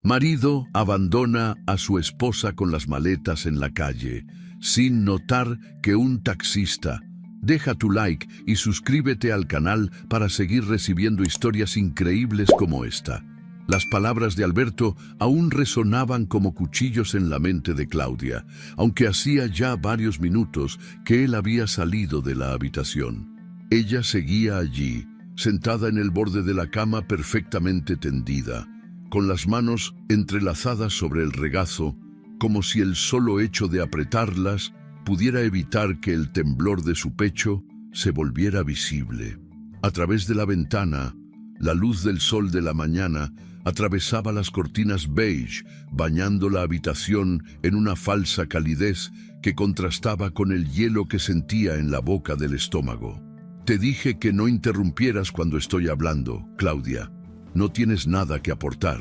Marido abandona a su esposa con las maletas en la calle, sin notar que un taxista. Deja tu like y suscríbete al canal para seguir recibiendo historias increíbles como esta. Las palabras de Alberto aún resonaban como cuchillos en la mente de Claudia, aunque hacía ya varios minutos que él había salido de la habitación. Ella seguía allí, sentada en el borde de la cama perfectamente tendida, con las manos entrelazadas sobre el regazo, como si el solo hecho de apretarlas pudiera evitar que el temblor de su pecho se volviera visible. A través de la ventana, la luz del sol de la mañana atravesaba las cortinas beige, bañando la habitación en una falsa calidez que contrastaba con el hielo que sentía en la boca del estómago. Te dije que no interrumpieras cuando estoy hablando, Claudia. No tienes nada que aportar,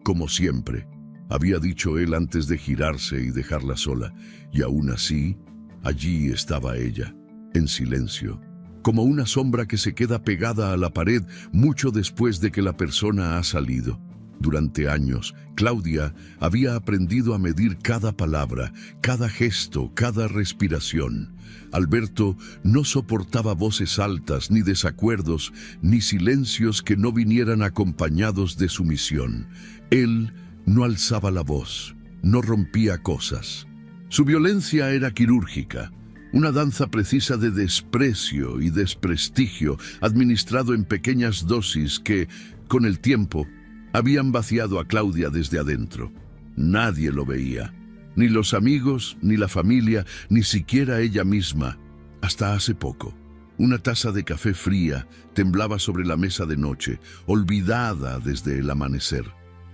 como siempre, había dicho él antes de girarse y dejarla sola, y aún así, allí estaba ella, en silencio, como una sombra que se queda pegada a la pared mucho después de que la persona ha salido. Durante años, Claudia había aprendido a medir cada palabra, cada gesto, cada respiración. Alberto no soportaba voces altas, ni desacuerdos, ni silencios que no vinieran acompañados de sumisión. Él no alzaba la voz, no rompía cosas. Su violencia era quirúrgica, una danza precisa de desprecio y desprestigio, administrado en pequeñas dosis que, con el tiempo, habían vaciado a Claudia desde adentro. Nadie lo veía, ni los amigos, ni la familia, ni siquiera ella misma. Hasta hace poco, una taza de café fría temblaba sobre la mesa de noche, olvidada desde el amanecer.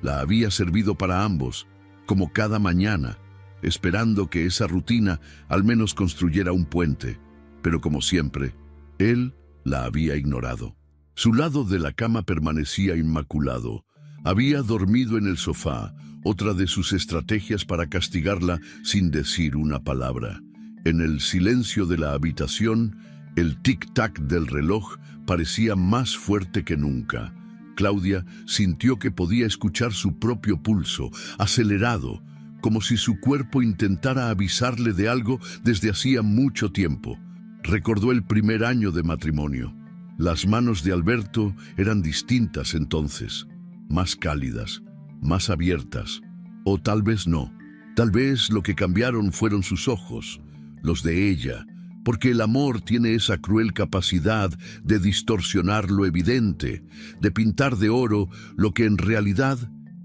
La había servido para ambos, como cada mañana, esperando que esa rutina al menos construyera un puente. Pero como siempre, él la había ignorado. Su lado de la cama permanecía inmaculado. Había dormido en el sofá, otra de sus estrategias para castigarla sin decir una palabra. En el silencio de la habitación, el tic-tac del reloj parecía más fuerte que nunca. Claudia sintió que podía escuchar su propio pulso, acelerado, como si su cuerpo intentara avisarle de algo desde hacía mucho tiempo. Recordó el primer año de matrimonio. Las manos de Alberto eran distintas entonces, más cálidas, más abiertas, o tal vez no. Tal vez lo que cambiaron fueron sus ojos, los de ella, porque el amor tiene esa cruel capacidad de distorsionar lo evidente, de pintar de oro lo que en realidad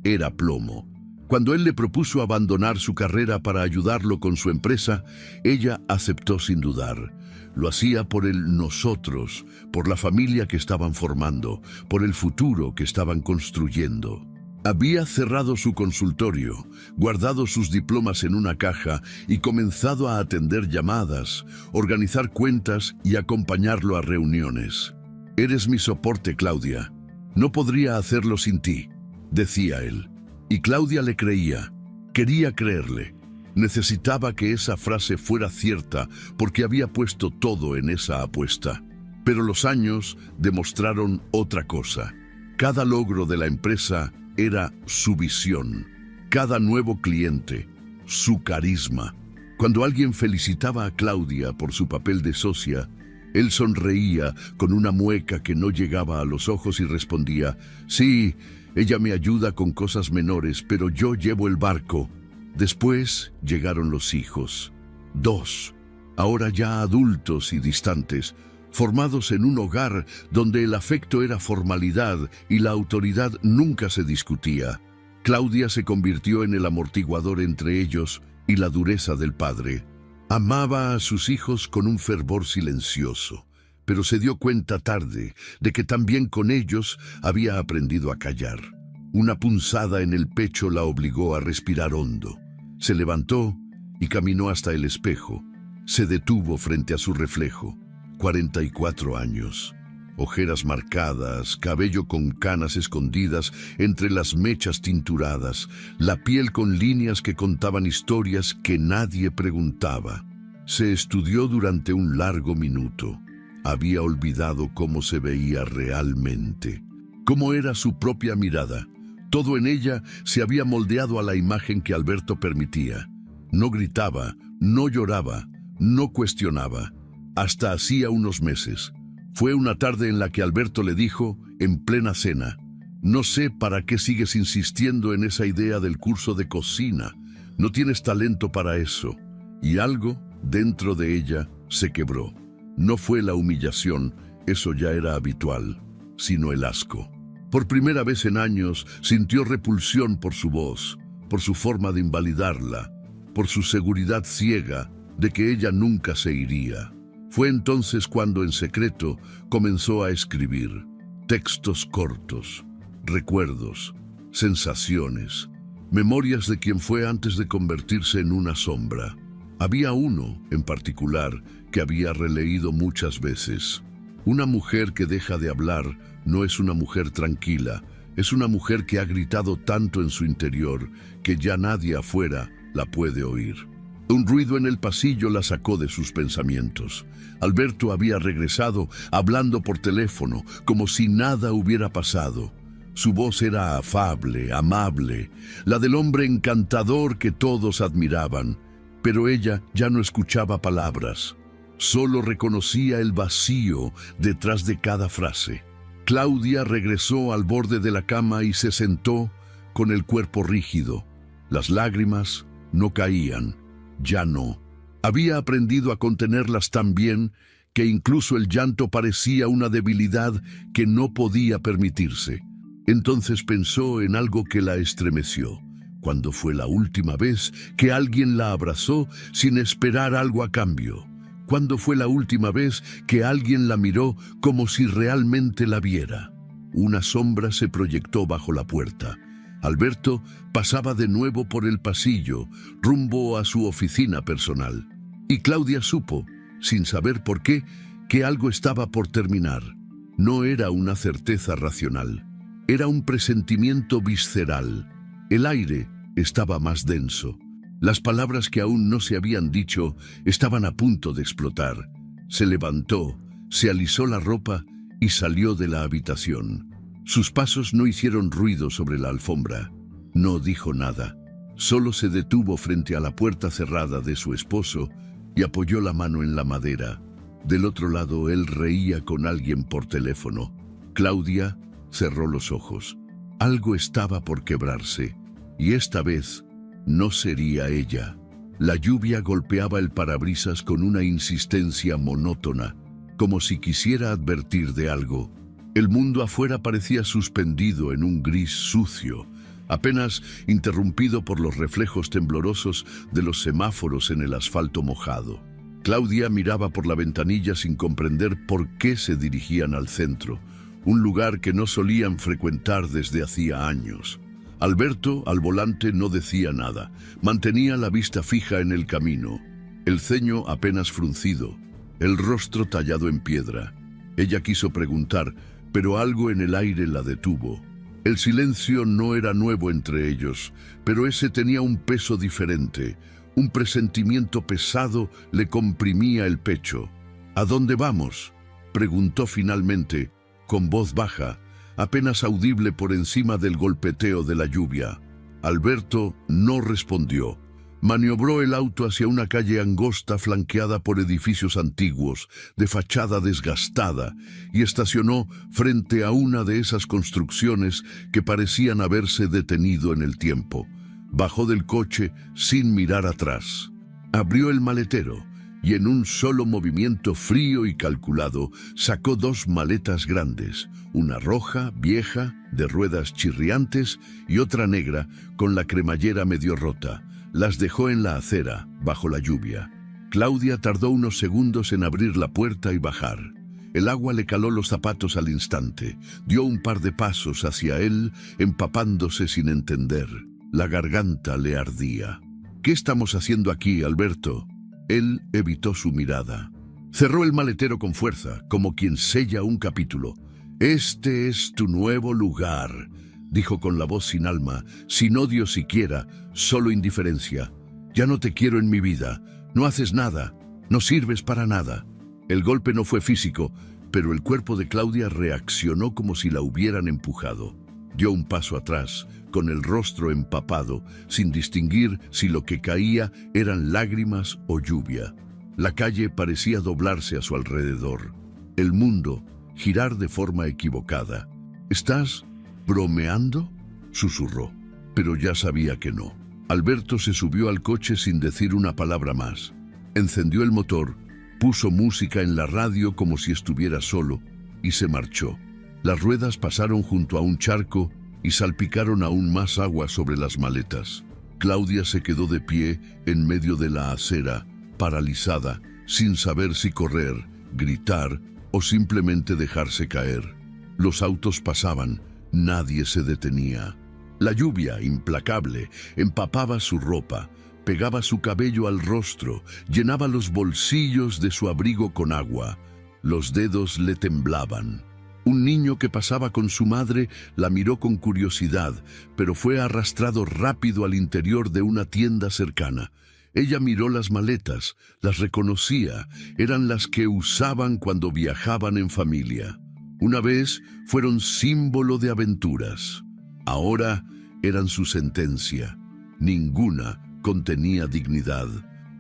era plomo. Cuando él le propuso abandonar su carrera para ayudarlo con su empresa, ella aceptó sin dudar. Lo hacía por el nosotros, por la familia que estaban formando, por el futuro que estaban construyendo. Había cerrado su consultorio, guardado sus diplomas en una caja y comenzado a atender llamadas, organizar cuentas y acompañarlo a reuniones. «Eres mi soporte, Claudia. No podría hacerlo sin ti», decía él. Y Claudia le creía, quería creerle. Necesitaba que esa frase fuera cierta porque había puesto todo en esa apuesta. Pero los años demostraron otra cosa. Cada logro de la empresa era su visión, cada nuevo cliente, su carisma. Cuando alguien felicitaba a Claudia por su papel de socia, él sonreía con una mueca que no llegaba a los ojos y respondía: «Sí, ella me ayuda con cosas menores, pero yo llevo el barco». Después llegaron los hijos. 2, ahora ya adultos y distantes, formados en un hogar donde el afecto era formalidad y la autoridad nunca se discutía. Claudia se convirtió en el amortiguador entre ellos y la dureza del padre. Amaba a sus hijos con un fervor silencioso, pero se dio cuenta tarde de que también con ellos había aprendido a callar. Una punzada en el pecho la obligó a respirar hondo. Se levantó y caminó hasta el espejo. Se detuvo frente a su reflejo. 44 años. Ojeras marcadas, cabello con canas escondidas entre las mechas tinturadas, la piel con líneas que contaban historias que nadie preguntaba. Se estudió durante un largo minuto. Había olvidado cómo se veía realmente, cómo era su propia mirada. Todo en ella se había moldeado a la imagen que Alberto permitía. No gritaba, no lloraba, no cuestionaba. Hasta hacía unos meses. Fue una tarde en la que Alberto le dijo, en plena cena: «No sé para qué sigues insistiendo en esa idea del curso de cocina. No tienes talento para eso». Y algo dentro de ella se quebró. No fue la humillación, eso ya era habitual, sino el asco. Por primera vez en años sintió repulsión por su voz, por su forma de invalidarla, por su seguridad ciega de que ella nunca se iría. Fue entonces cuando en secreto comenzó a escribir textos cortos, recuerdos, sensaciones, memorias de quien fue antes de convertirse en una sombra. Había uno, en particular, que había releído muchas veces. Una mujer que deja de hablar no es una mujer tranquila, es una mujer que ha gritado tanto en su interior que ya nadie afuera la puede oír. Un ruido en el pasillo la sacó de sus pensamientos. Alberto había regresado hablando por teléfono, como si nada hubiera pasado. Su voz era afable, amable, la del hombre encantador que todos admiraban, pero ella ya no escuchaba palabras. Solo reconocía el vacío detrás de cada frase. Claudia regresó al borde de la cama y se sentó con el cuerpo rígido. Las lágrimas no caían, ya no. Había aprendido a contenerlas tan bien que incluso el llanto parecía una debilidad que no podía permitirse. Entonces pensó en algo que la estremeció. ¿Cuándo fue la última vez que alguien la abrazó sin esperar algo a cambio? ¿Cuándo fue la última vez que alguien la miró como si realmente la viera? Una sombra se proyectó bajo la puerta. Alberto pasaba de nuevo por el pasillo, rumbo a su oficina personal. Y Claudia supo, sin saber por qué, que algo estaba por terminar. No era una certeza racional, era un presentimiento visceral. El aire estaba más denso. Las palabras que aún no se habían dicho estaban a punto de explotar. Se levantó, se alisó la ropa y salió de la habitación. Sus pasos no hicieron ruido sobre la alfombra. No dijo nada. Solo se detuvo frente a la puerta cerrada de su esposo y apoyó la mano en la madera. Del otro lado él reía con alguien por teléfono. Claudia cerró los ojos. Algo estaba por quebrarse, y esta vez no sería ella. La lluvia golpeaba el parabrisas con una insistencia monótona, como si quisiera advertir de algo. El mundo afuera parecía suspendido en un gris sucio, apenas interrumpido por los reflejos temblorosos de los semáforos en el asfalto mojado. Claudia miraba por la ventanilla sin comprender por qué se dirigían al centro, un lugar que no solían frecuentar desde hacía años. Alberto, al volante, no decía nada. Mantenía la vista fija en el camino, el ceño apenas fruncido, el rostro tallado en piedra. Ella quiso preguntar, pero algo en el aire la detuvo. El silencio no era nuevo entre ellos, pero ese tenía un peso diferente. Un presentimiento pesado le comprimía el pecho. «¿A dónde vamos?», preguntó finalmente, con voz baja, apenas audible por encima del golpeteo de la lluvia. Alberto no respondió. Maniobró el auto hacia una calle angosta flanqueada por edificios antiguos, de fachada desgastada, y estacionó frente a una de esas construcciones que parecían haberse detenido en el tiempo. Bajó del coche sin mirar atrás. Abrió el maletero y en un solo movimiento frío y calculado sacó 2 maletas grandes, una roja, vieja, de ruedas chirriantes, y otra negra, con la cremallera medio rota. Las dejó en la acera, bajo la lluvia. Claudia tardó unos segundos en abrir la puerta y bajar. El agua le caló los zapatos al instante. Dio un par de pasos hacia él, empapándose sin entender. La garganta le ardía. «¿Qué estamos haciendo aquí, Alberto?». Él evitó su mirada. Cerró el maletero con fuerza, como quien sella un capítulo. «Este es tu nuevo lugar», dijo con la voz sin alma, sin odio siquiera, solo indiferencia. «Ya no te quiero en mi vida. No haces nada. No sirves para nada». El golpe no fue físico, pero el cuerpo de Claudia reaccionó como si la hubieran empujado. Dio un paso atrás, con el rostro empapado, sin distinguir si lo que caía eran lágrimas o lluvia. La calle parecía doblarse a su alrededor. El mundo girar de forma equivocada. ¿Estás bromeando?, susurró, pero ya sabía que no. Alberto se subió al coche sin decir una palabra más. Encendió el motor, puso música en la radio como si estuviera solo y se marchó. Las ruedas pasaron junto a un charco y salpicaron aún más agua sobre las maletas. Claudia se quedó de pie en medio de la acera, paralizada, sin saber si correr, gritar o simplemente dejarse caer. Los autos pasaban, nadie se detenía. La lluvia, implacable, empapaba su ropa, pegaba su cabello al rostro, llenaba los bolsillos de su abrigo con agua. Los dedos le temblaban. Un niño que pasaba con su madre la miró con curiosidad, pero fue arrastrado rápido al interior de una tienda cercana. Ella miró las maletas, las reconocía, eran las que usaban cuando viajaban en familia. Una vez fueron símbolo de aventuras. Ahora eran su sentencia. Ninguna contenía dignidad,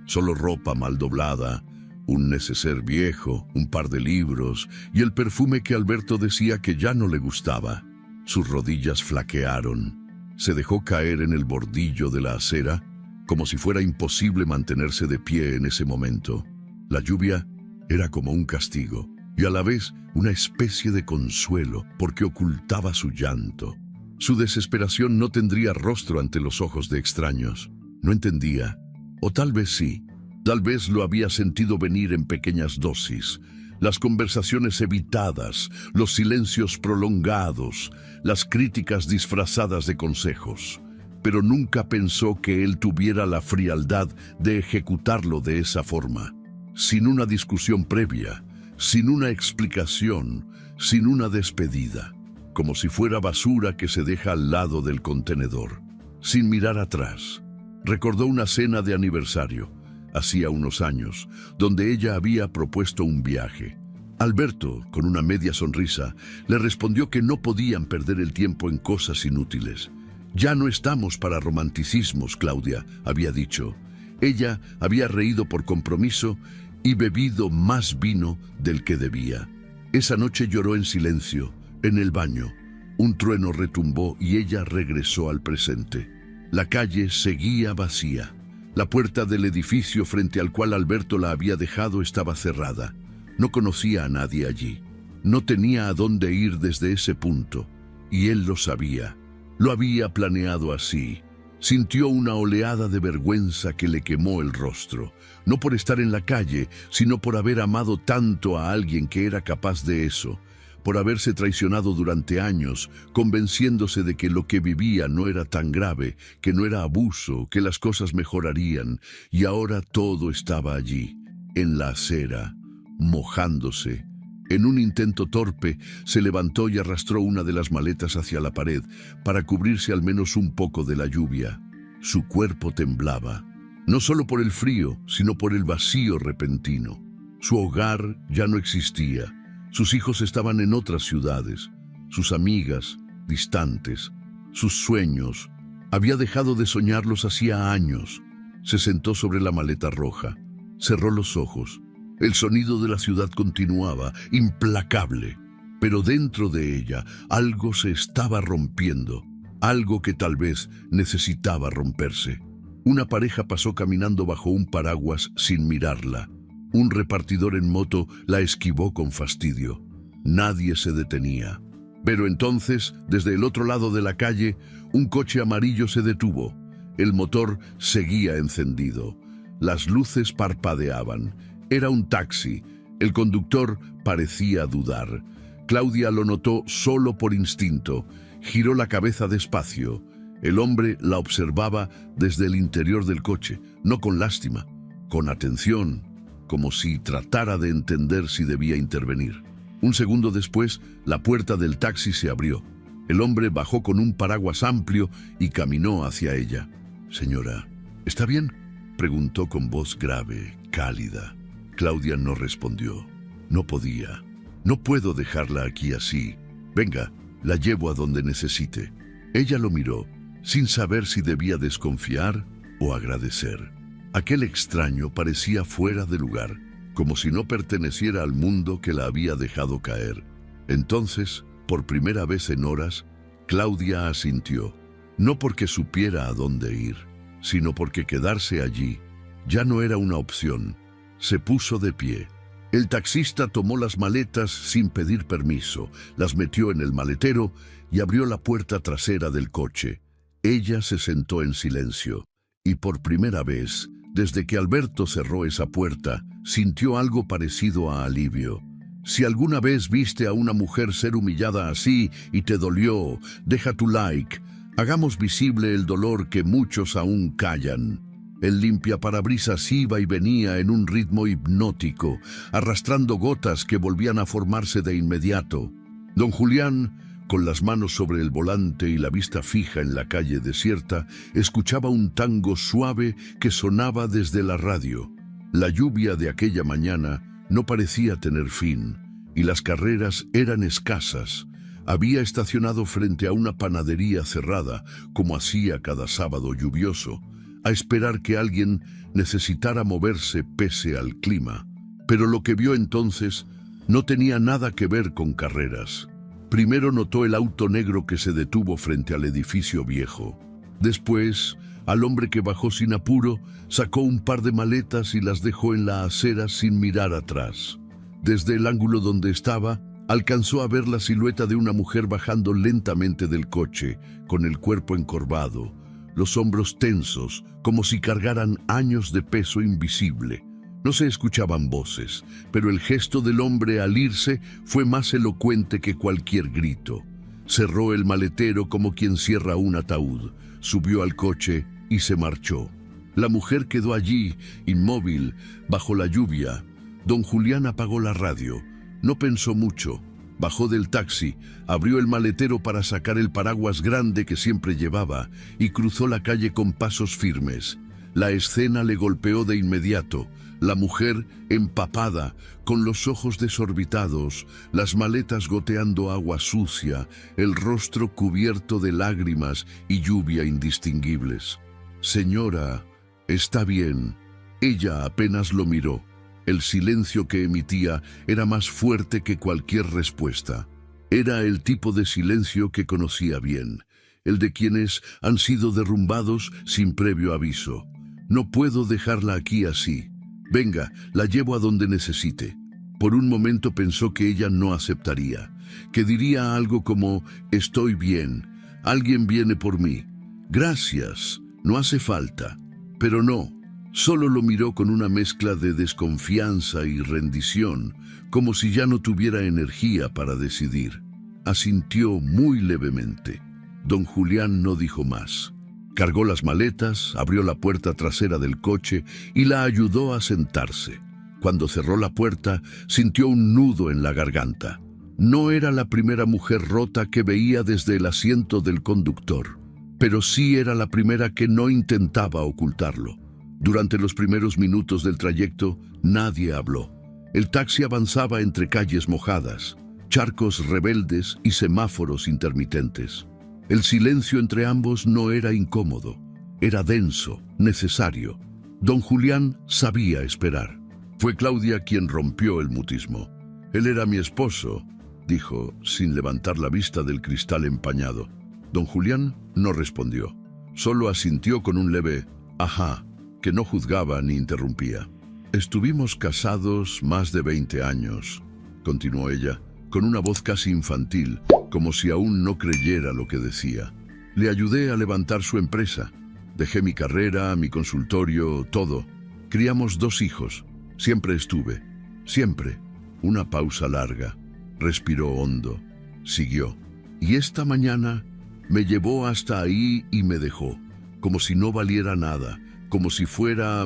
solo ropa mal doblada, un neceser viejo, un par de libros y el perfume que Alberto decía que ya no le gustaba. Sus rodillas flaquearon. Se dejó caer en el bordillo de la acera, como si fuera imposible mantenerse de pie en ese momento. La lluvia era como un castigo y a la vez una especie de consuelo porque ocultaba su llanto. Su desesperación no tendría rostro ante los ojos de extraños. No entendía, o tal vez sí. Tal vez lo había sentido venir en pequeñas dosis. Las conversaciones evitadas, los silencios prolongados, las críticas disfrazadas de consejos. Pero nunca pensó que él tuviera la frialdad de ejecutarlo de esa forma. Sin una discusión previa, sin una explicación, sin una despedida. Como si fuera basura que se deja al lado del contenedor. Sin mirar atrás. Recordó una cena de aniversario, hacía unos años, donde ella había propuesto un viaje. Alberto, con una media sonrisa, le respondió que no podían perder el tiempo en cosas inútiles. «Ya no estamos para romanticismos, Claudia», había dicho. Ella había reído por compromiso y bebido más vino del que debía. Esa noche lloró en silencio, en el baño. Un trueno retumbó y ella regresó al presente. La calle seguía vacía. La puerta del edificio frente al cual Alberto la había dejado estaba cerrada. No conocía a nadie allí. No tenía a dónde ir desde ese punto. Y él lo sabía. Lo había planeado así. Sintió una oleada de vergüenza que le quemó el rostro. No por estar en la calle, sino por haber amado tanto a alguien que era capaz de eso. Por haberse traicionado durante años, convenciéndose de que lo que vivía no era tan grave, que no era abuso, que las cosas mejorarían, y ahora todo estaba allí, en la acera, mojándose. En un intento torpe, se levantó y arrastró una de las maletas hacia la pared, para cubrirse al menos un poco de la lluvia. Su cuerpo temblaba, no solo por el frío, sino por el vacío repentino. Su hogar ya no existía. Sus hijos estaban en otras ciudades, sus amigas, distantes, sus sueños. Había dejado de soñarlos hacía años. Se sentó sobre la maleta roja, cerró los ojos. El sonido de la ciudad continuaba, implacable, pero dentro de ella algo se estaba rompiendo, algo que tal vez necesitaba romperse. Una pareja pasó caminando bajo un paraguas sin mirarla. Un repartidor en moto la esquivó con fastidio. Nadie se detenía. Pero entonces, desde el otro lado de la calle, un coche amarillo se detuvo. El motor seguía encendido. Las luces parpadeaban. Era un taxi. El conductor parecía dudar. Claudia lo notó solo por instinto. Giró la cabeza despacio. El hombre la observaba desde el interior del coche, no con lástima, con atención, como si tratara de entender si debía intervenir. Un segundo después, la puerta del taxi se abrió. El hombre bajó con un paraguas amplio y caminó hacia ella. «Señora, ¿está bien?», preguntó con voz grave, cálida. Claudia no respondió. No podía. «No puedo dejarla aquí así. Venga, La llevo a donde necesite. Ella lo miró, sin saber si debía desconfiar o agradecer. Aquel extraño parecía fuera de lugar, como si no perteneciera al mundo que la había dejado caer. Entonces, por primera vez en horas, Claudia asintió, no porque supiera a dónde ir, sino porque quedarse allí ya no era una opción. Se puso de pie. El taxista tomó las maletas sin pedir permiso, las metió en el maletero y abrió la puerta trasera del coche. Ella se sentó en silencio, y por primera vez, desde que Alberto cerró esa puerta, sintió algo parecido a alivio. Si alguna vez viste a una mujer ser humillada así y te dolió, deja tu like. Hagamos visible el dolor que muchos aún callan. El limpiaparabrisas iba y venía en un ritmo hipnótico, arrastrando gotas que volvían a formarse de inmediato. Don Julián, con las manos sobre el volante y la vista fija en la calle desierta, escuchaba un tango suave que sonaba desde la radio. La lluvia de aquella mañana no parecía tener fin, y las carreras eran escasas. Había estacionado frente a una panadería cerrada, como hacía cada sábado lluvioso, a esperar que alguien necesitara moverse pese al clima. Pero lo que vio entonces no tenía nada que ver con carreras. Primero notó el auto negro que se detuvo frente al edificio viejo. Después, al hombre que bajó sin apuro, sacó un par de maletas y las dejó en la acera sin mirar atrás. Desde el ángulo donde estaba, alcanzó a ver la silueta de una mujer bajando lentamente del coche, con el cuerpo encorvado, los hombros tensos, como si cargaran años de peso invisible. No se escuchaban voces, pero el gesto del hombre al irse fue más elocuente que cualquier grito. Cerró el maletero como quien cierra un ataúd, subió al coche y se marchó. La mujer quedó allí, inmóvil, bajo la lluvia. Don Julián apagó la radio. No pensó mucho. Bajó del taxi, abrió el maletero para sacar el paraguas grande que siempre llevaba y cruzó la calle con pasos firmes. La escena le golpeó de inmediato. La mujer, empapada, con los ojos desorbitados, las maletas goteando agua sucia, el rostro cubierto de lágrimas y lluvia indistinguibles. «Señora, está bien». Ella apenas lo miró. El silencio que emitía era más fuerte que cualquier respuesta. Era el tipo de silencio que conocía bien, el de quienes han sido derrumbados sin previo aviso. «No puedo dejarla aquí así. Venga, la llevo a donde necesite». Por un momento pensó que ella no aceptaría, que diría algo como «Estoy bien, alguien viene por mí. Gracias, no hace falta». Pero no. Solo lo miró con una mezcla de desconfianza y rendición, como si ya no tuviera energía para decidir. Asintió muy levemente. Don Julián no dijo más. Cargó las maletas, abrió la puerta trasera del coche y la ayudó a sentarse. Cuando cerró la puerta, sintió un nudo en la garganta. No era la primera mujer rota que veía desde el asiento del conductor, pero sí era la primera que no intentaba ocultarlo. Durante los primeros minutos del trayecto, nadie habló. El taxi avanzaba entre calles mojadas, charcos rebeldes y semáforos intermitentes. El silencio entre ambos no era incómodo, era denso, necesario. Don Julián sabía esperar. Fue Claudia quien rompió el mutismo. «Él era mi esposo», dijo, sin levantar la vista del cristal empañado. Don Julián no respondió. Solo asintió con un leve «ajá», que no juzgaba ni interrumpía. «Estuvimos casados más de 20 años», continuó ella, con una voz casi infantil, como si aún no creyera lo que decía. «Le ayudé a levantar su empresa. Dejé mi carrera, mi consultorio, todo. Criamos 2 hijos. Siempre estuve. Siempre». Una pausa larga. Respiró hondo. Siguió. «Y esta mañana me llevó hasta ahí y me dejó, como si no valiera nada, como si fuera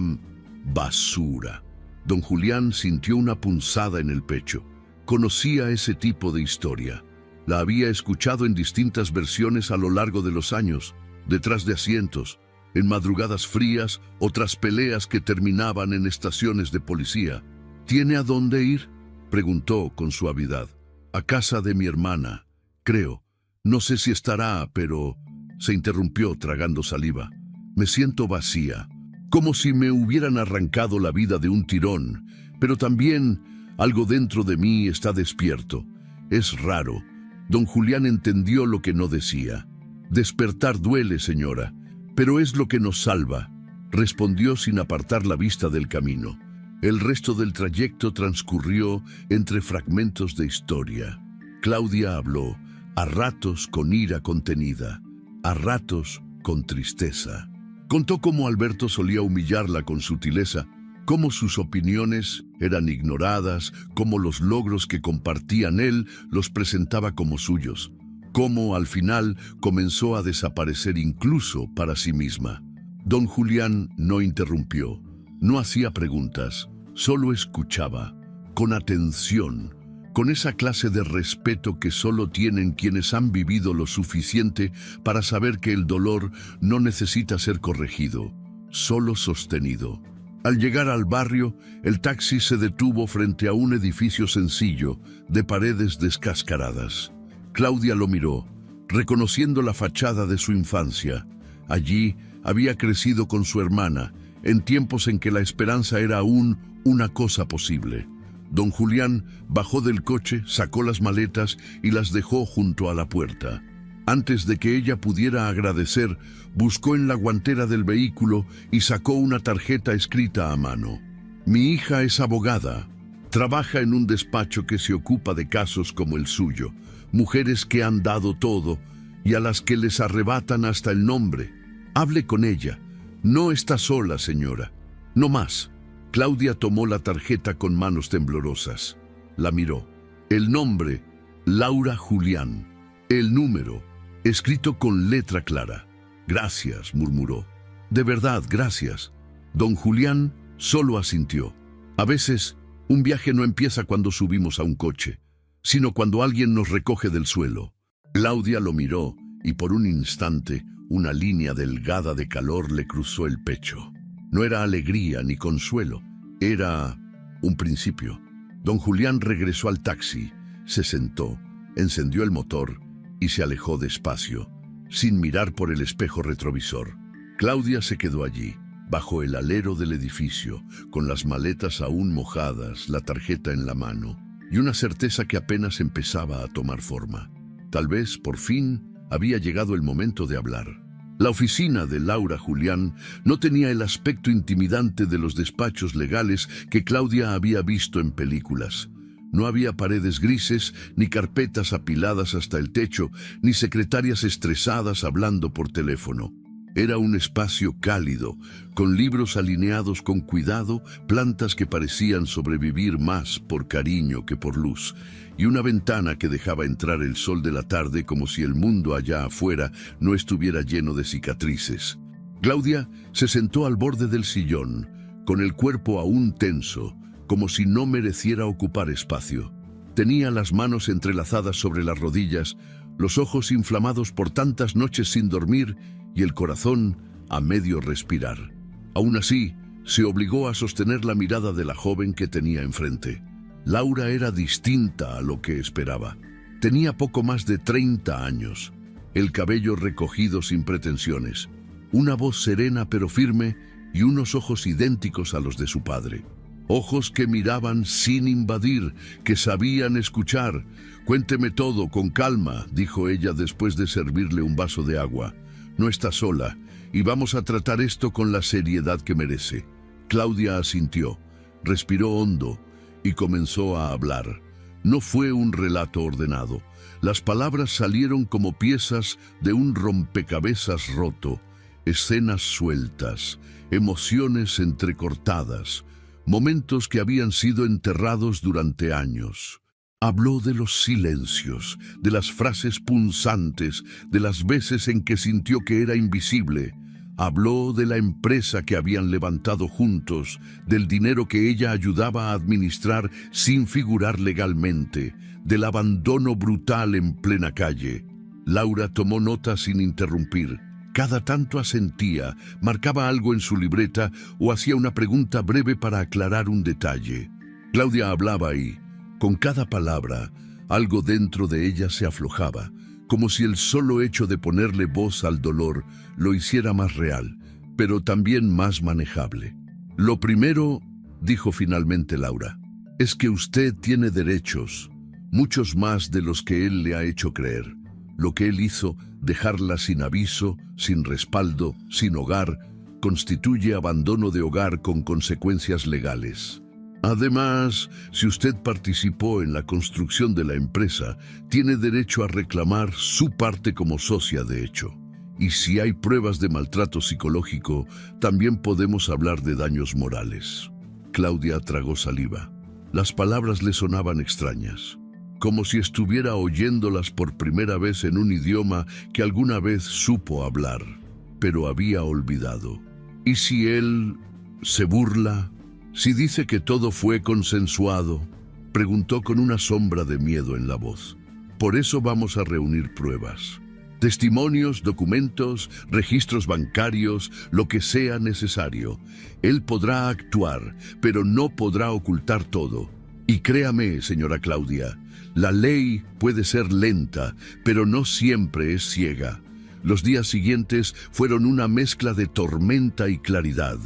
basura». Don Julián sintió una punzada en el pecho. Conocía ese tipo de historia. La había escuchado en distintas versiones a lo largo de los años, detrás de asientos, en madrugadas frías o tras peleas que terminaban en estaciones de policía. «¿Tiene a dónde ir?», preguntó con suavidad. «A casa de mi hermana, creo. No sé si estará, pero... Se interrumpió tragando saliva. Me siento vacía, como si me hubieran arrancado la vida de un tirón, pero también algo dentro de mí está despierto. Es raro. Don Julián entendió lo que no decía. Despertar duele, señora, pero es lo que nos salva, respondió sin apartar la vista del camino. El resto del trayecto transcurrió entre fragmentos de historia. Claudia habló, a ratos con ira contenida, a ratos con tristeza. Contó cómo Alberto solía humillarla con sutileza, cómo sus opiniones eran ignoradas, cómo los logros que compartían él los presentaba como suyos, cómo al final comenzó a desaparecer incluso para sí misma. Don Julián no interrumpió, no hacía preguntas, solo escuchaba, con atención, con esa clase de respeto que solo tienen quienes han vivido lo suficiente para saber que el dolor no necesita ser corregido, solo sostenido. Al llegar al barrio, el taxi se detuvo frente a un edificio sencillo, de paredes descascaradas. Claudia lo miró, reconociendo la fachada de su infancia. Allí había crecido con su hermana, en tiempos en que la esperanza era aún una cosa posible. Don Julián bajó del coche, sacó las maletas y las dejó junto a la puerta. Antes de que ella pudiera agradecer, buscó en la guantera del vehículo y sacó una tarjeta escrita a mano. Mi hija es abogada. Trabaja en un despacho que se ocupa de casos como el suyo, mujeres que han dado todo y a las que les arrebatan hasta el nombre. Hable con ella. No está sola, señora. No más. Claudia tomó la tarjeta con manos temblorosas. La miró. El nombre, Laura Julián. El número, escrito con letra clara. Gracias, murmuró. De verdad, gracias. Don Julián solo asintió. A veces, un viaje no empieza cuando subimos a un coche, sino cuando alguien nos recoge del suelo. Claudia lo miró y por un instante una línea delgada de calor le cruzó el pecho. No era alegría ni consuelo, era un principio. Don Julián regresó al taxi, se sentó, encendió el motor y se alejó despacio, sin mirar por el espejo retrovisor. Claudia se quedó allí, bajo el alero del edificio, con las maletas aún mojadas, la tarjeta en la mano, y una certeza que apenas empezaba a tomar forma. Tal vez, por fin, había llegado el momento de hablar. La oficina de Laura Julián no tenía el aspecto intimidante de los despachos legales que Claudia había visto en películas. No había paredes grises, ni carpetas apiladas hasta el techo, ni secretarias estresadas hablando por teléfono. Era un espacio cálido, con libros alineados con cuidado, plantas que parecían sobrevivir más por cariño que por luz, y una ventana que dejaba entrar el sol de la tarde como si el mundo allá afuera no estuviera lleno de cicatrices. Claudia se sentó al borde del sillón, con el cuerpo aún tenso, como si no mereciera ocupar espacio. Tenía las manos entrelazadas sobre las rodillas, los ojos inflamados por tantas noches sin dormir y el corazón a medio respirar. Aún así, se obligó a sostener la mirada de la joven que tenía enfrente. Laura era distinta a lo que esperaba. Tenía poco más de 30 años, el cabello recogido sin pretensiones, una voz serena pero firme y unos ojos idénticos a los de su padre. Ojos que miraban sin invadir, que sabían escuchar. «Cuénteme todo, con calma», dijo ella después de servirle un vaso de agua. «No está sola, y vamos a tratar esto con la seriedad que merece». Claudia asintió, respiró hondo y comenzó a hablar. No fue un relato ordenado. Las palabras salieron como piezas de un rompecabezas roto, escenas sueltas, emociones entrecortadas, momentos que habían sido enterrados durante años. Habló de los silencios, de las frases punzantes, de las veces en que sintió que era invisible. Habló de la empresa que habían levantado juntos, del dinero que ella ayudaba a administrar sin figurar legalmente, del abandono brutal en plena calle. Laura tomó nota sin interrumpir. Cada tanto asentía, marcaba algo en su libreta o hacía una pregunta breve para aclarar un detalle. Claudia hablaba y, con cada palabra, algo dentro de ella se aflojaba, como si el solo hecho de ponerle voz al dolor lo hiciera más real, pero también más manejable. Lo primero, dijo finalmente Laura, es que usted tiene derechos, muchos más de los que él le ha hecho creer. Lo que él hizo, dejarla sin aviso, sin respaldo, sin hogar, constituye abandono de hogar con consecuencias legales. Además, si usted participó en la construcción de la empresa, tiene derecho a reclamar su parte como socia de hecho. Y si hay pruebas de maltrato psicológico, también podemos hablar de daños morales. Claudia tragó saliva. Las palabras le sonaban extrañas, como si estuviera oyéndolas por primera vez en un idioma que alguna vez supo hablar, pero había olvidado. ¿Y si él se burla? ¿Si dice que todo fue consensuado? Preguntó con una sombra de miedo en la voz. Por eso vamos a reunir pruebas. Testimonios, documentos, registros bancarios, lo que sea necesario. Él podrá actuar, pero no podrá ocultar todo. Y créame, señora Claudia, la ley puede ser lenta, pero no siempre es ciega. Los días siguientes fueron una mezcla de tormenta y claridad.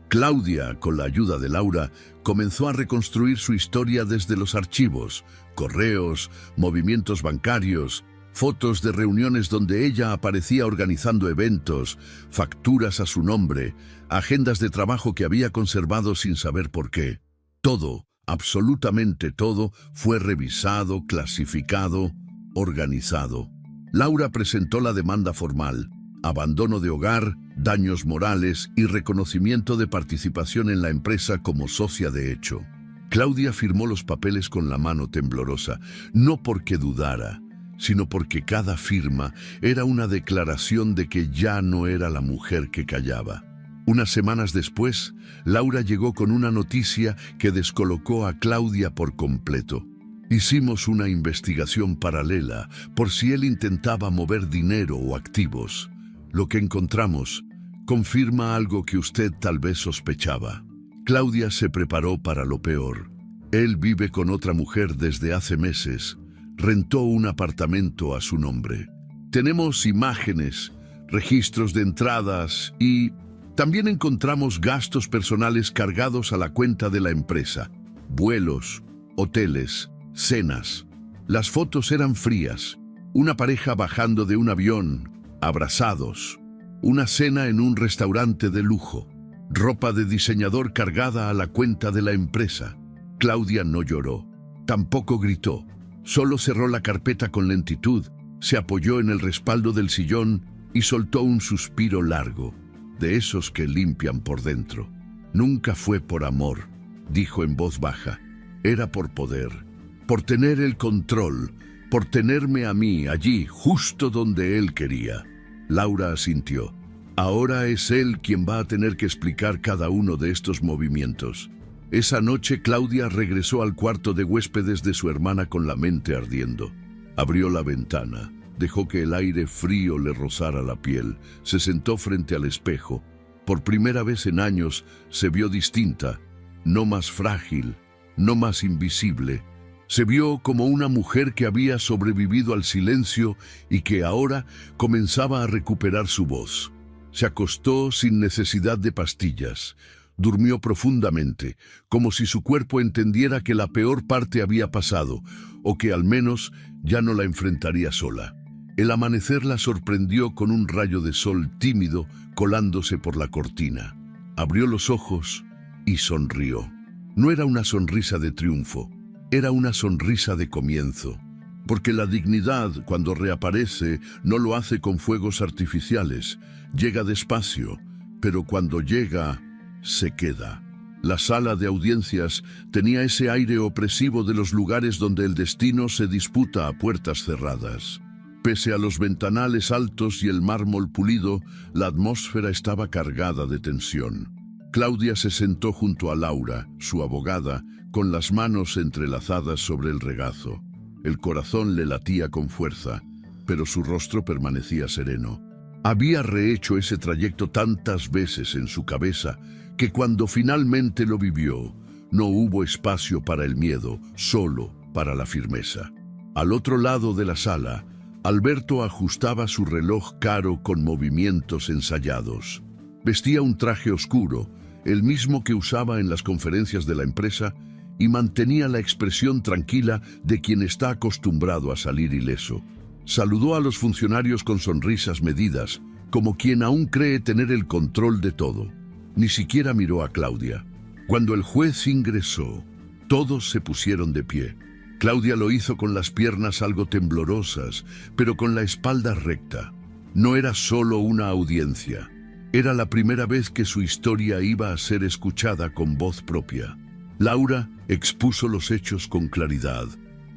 Claudia, con la ayuda de Laura, comenzó a reconstruir su historia desde los archivos, correos, movimientos bancarios, fotos de reuniones donde ella aparecía organizando eventos, facturas a su nombre, agendas de trabajo que había conservado sin saber por qué. Todo, absolutamente todo, fue revisado, clasificado, organizado. Laura presentó la demanda formal: abandono de hogar, daños morales y reconocimiento de participación en la empresa como socia de hecho. Claudia firmó los papeles con la mano temblorosa, no porque dudara, sino porque cada firma era una declaración de que ya no era la mujer que callaba. Unas semanas después, Laura llegó con una noticia que descolocó a Claudia por completo. Hicimos una investigación paralela por si él intentaba mover dinero o activos. Lo que encontramos confirma algo que usted tal vez sospechaba. Claudia se preparó para lo peor. Él vive con otra mujer desde hace meses. Rentó un apartamento a su nombre. Tenemos imágenes, registros de entradas y también encontramos gastos personales cargados a la cuenta de la empresa. Vuelos, hoteles, cenas. Las fotos eran frías. Una pareja bajando de un avión, abrazados. Una cena en un restaurante de lujo. Ropa de diseñador cargada a la cuenta de la empresa. Claudia no lloró. Tampoco gritó. Solo cerró la carpeta con lentitud, se apoyó en el respaldo del sillón y soltó un suspiro largo, de esos que limpian por dentro. Nunca fue por amor, dijo en voz baja. Era por poder, por tener el control, por tenerme a mí allí, justo donde él quería. Laura asintió. Ahora es él quien va a tener que explicar cada uno de estos movimientos. Esa noche Claudia regresó al cuarto de huéspedes de su hermana con la mente ardiendo. Abrió la ventana, dejó que el aire frío le rozara la piel, se sentó frente al espejo. Por primera vez en años se vio distinta, no más frágil, no más invisible. Se vio como una mujer que había sobrevivido al silencio y que ahora comenzaba a recuperar su voz. Se acostó sin necesidad de pastillas. Durmió profundamente, como si su cuerpo entendiera que la peor parte había pasado, o que al menos ya no la enfrentaría sola. El amanecer la sorprendió con un rayo de sol tímido colándose por la cortina. Abrió los ojos y sonrió. No era una sonrisa de triunfo, era una sonrisa de comienzo. Porque la dignidad, cuando reaparece, no lo hace con fuegos artificiales. Llega despacio, pero cuando llega, se queda. La sala de audiencias tenía ese aire opresivo de los lugares donde el destino se disputa a puertas cerradas. Pese a los ventanales altos y el mármol pulido, la atmósfera estaba cargada de tensión. Claudia se sentó junto a Laura, su abogada, con las manos entrelazadas sobre el regazo. El corazón le latía con fuerza, pero su rostro permanecía sereno. Había rehecho ese trayecto tantas veces en su cabeza que cuando finalmente lo vivió, no hubo espacio para el miedo, solo para la firmeza. Al otro lado de la sala, Alberto ajustaba su reloj caro con movimientos ensayados. Vestía un traje oscuro, el mismo que usaba en las conferencias de la empresa, y mantenía la expresión tranquila de quien está acostumbrado a salir ileso. Saludó a los funcionarios con sonrisas medidas, como quien aún cree tener el control de todo. Ni siquiera miró a Claudia. Cuando el juez ingresó, todos se pusieron de pie. Claudia lo hizo con las piernas algo temblorosas, pero con la espalda recta. No era solo una audiencia. Era la primera vez que su historia iba a ser escuchada con voz propia. Laura expuso los hechos con claridad.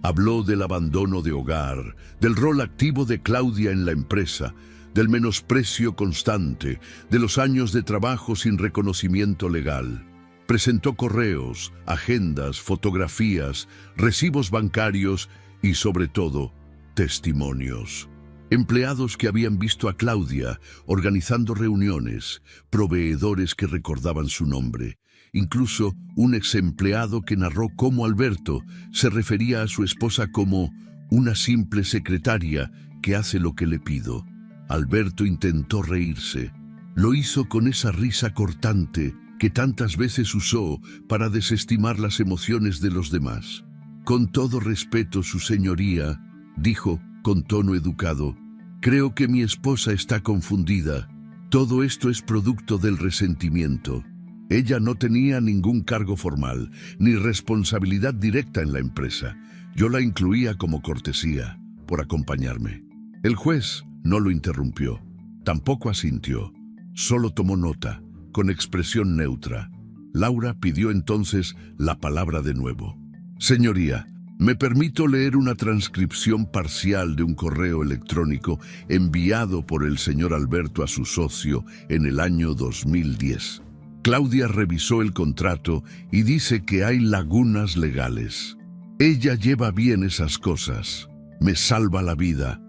Habló del abandono de hogar, del rol activo de Claudia en la empresa, del menosprecio constante, de los años de trabajo sin reconocimiento legal. Presentó correos, agendas, fotografías, recibos bancarios y, sobre todo, testimonios. Empleados que habían visto a Claudia organizando reuniones, proveedores que recordaban su nombre, incluso un exempleado que narró cómo Alberto se refería a su esposa como una simple secretaria que hace lo que le pido. Alberto intentó reírse. Lo hizo con esa risa cortante que tantas veces usó para desestimar las emociones de los demás. Con todo respeto, su señoría, dijo con tono educado, creo que mi esposa está confundida. Todo esto es producto del resentimiento. Ella no tenía ningún cargo formal, ni responsabilidad directa en la empresa. Yo la incluía como cortesía, por acompañarme. El juez no lo interrumpió, tampoco asintió, solo tomó nota, con expresión neutra. Laura pidió entonces la palabra de nuevo. Señoría, me permito leer una transcripción parcial de un correo electrónico enviado por el señor Alberto a su socio en el año 2010. Claudia revisó el contrato y dice que hay lagunas legales. Ella lleva bien esas cosas. Me salva la vida.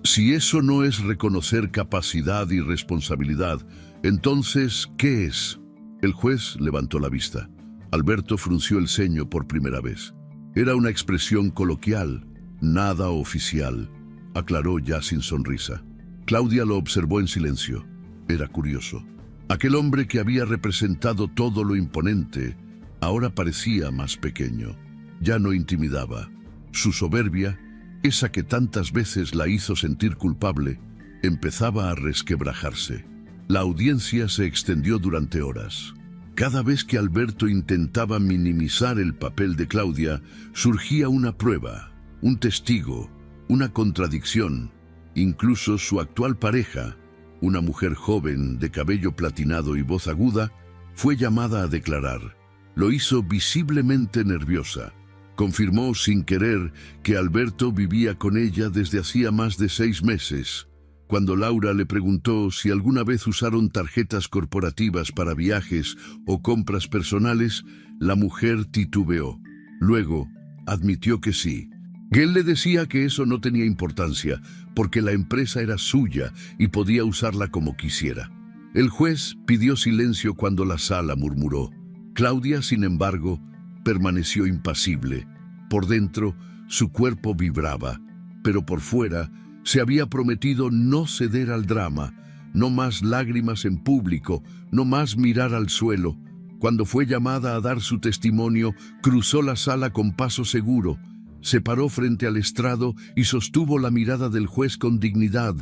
Si eso no es reconocer capacidad y responsabilidad, entonces, ¿qué es? El juez levantó la vista. Alberto frunció el ceño por primera vez. Era una expresión coloquial, nada oficial, aclaró ya sin sonrisa. Claudia lo observó en silencio. Era curioso. Aquel hombre que había representado todo lo imponente, ahora parecía más pequeño. Ya no intimidaba. Su soberbia, esa que tantas veces la hizo sentir culpable, empezaba a resquebrajarse. La audiencia se extendió durante horas. Cada vez que Alberto intentaba minimizar el papel de Claudia, surgía una prueba, un testigo, una contradicción. Incluso su actual pareja, una mujer joven de cabello platinado y voz aguda, fue llamada a declarar. Lo hizo visiblemente nerviosa. Confirmó sin querer que Alberto vivía con ella desde hacía más de 6 meses. Cuando Laura le preguntó si alguna vez usaron tarjetas corporativas para viajes o compras personales, la mujer titubeó. Luego, admitió que sí. Él le decía que eso no tenía importancia, porque la empresa era suya y podía usarla como quisiera. El juez pidió silencio cuando la sala murmuró. Claudia, sin embargo, permaneció impasible. Por dentro, su cuerpo vibraba, pero por fuera, se había prometido no ceder al drama, no más lágrimas en público, no más mirar al suelo. Cuando fue llamada a dar su testimonio, cruzó la sala con paso seguro, se paró frente al estrado y sostuvo la mirada del juez con dignidad.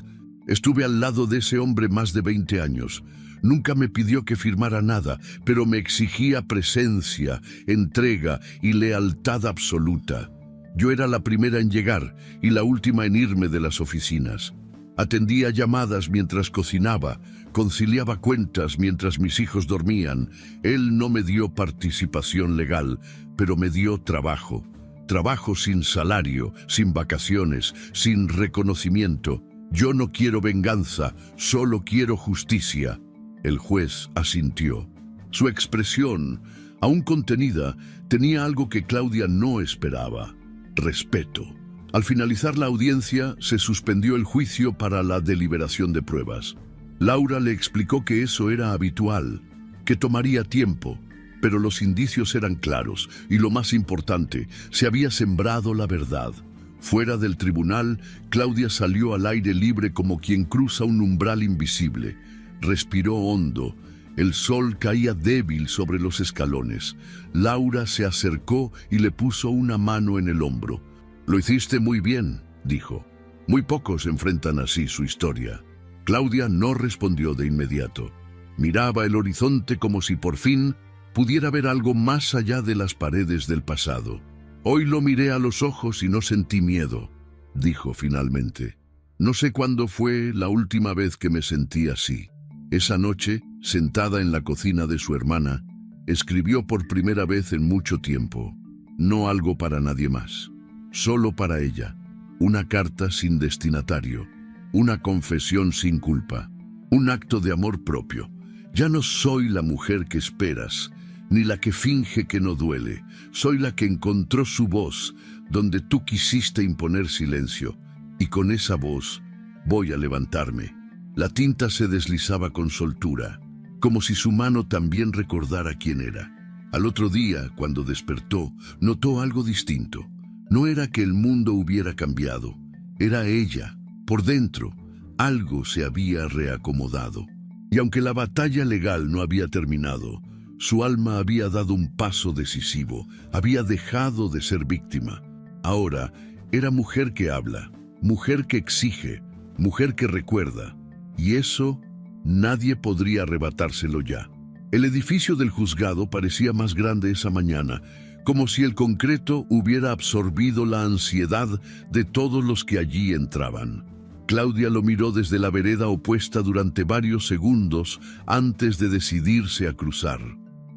Estuve al lado de ese hombre más de 20 años. Nunca me pidió que firmara nada, pero me exigía presencia, entrega y lealtad absoluta. Yo era la primera en llegar y la última en irme de las oficinas. Atendía llamadas mientras cocinaba, conciliaba cuentas mientras mis hijos dormían. Él no me dio participación legal, pero me dio trabajo. Trabajo sin salario, sin vacaciones, sin reconocimiento. Yo no quiero venganza, solo quiero justicia. El juez asintió. Su expresión, aún contenida, tenía algo que Claudia no esperaba. Respeto. Al finalizar la audiencia, se suspendió el juicio para la deliberación de pruebas. Laura le explicó que eso era habitual, que tomaría tiempo, pero los indicios eran claros y lo más importante, se había sembrado la verdad. Fuera del tribunal, Claudia salió al aire libre como quien cruza un umbral invisible. Respiró hondo. El sol caía débil sobre los escalones. Laura se acercó y le puso una mano en el hombro. «Lo hiciste muy bien», dijo. «Muy pocos enfrentan así su historia». Claudia no respondió de inmediato. Miraba el horizonte como si por fin pudiera ver algo más allá de las paredes del pasado. «Hoy lo miré a los ojos y no sentí miedo», dijo finalmente. «No sé cuándo fue la última vez que me sentí así». Esa noche, sentada en la cocina de su hermana, escribió por primera vez en mucho tiempo. No algo para nadie más, solo para ella. Una carta sin destinatario, una confesión sin culpa, un acto de amor propio. «Ya no soy la mujer que esperas, ni la que finge que no duele. Soy la que encontró su voz, donde tú quisiste imponer silencio. Y con esa voz voy a levantarme». La tinta se deslizaba con soltura, como si su mano también recordara quién era. Al otro día, cuando despertó, notó algo distinto. No era que el mundo hubiera cambiado, era ella, por dentro. Algo se había reacomodado. Y aunque la batalla legal no había terminado, su alma había dado un paso decisivo, había dejado de ser víctima. Ahora era mujer que habla, mujer que exige, mujer que recuerda. Y eso nadie podría arrebatárselo ya. El edificio del juzgado parecía más grande esa mañana, como si el concreto hubiera absorbido la ansiedad de todos los que allí entraban. Claudia lo miró desde la vereda opuesta durante varios segundos antes de decidirse a cruzar.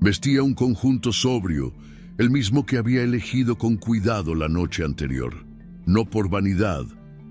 Vestía un conjunto sobrio, el mismo que había elegido con cuidado la noche anterior. No por vanidad,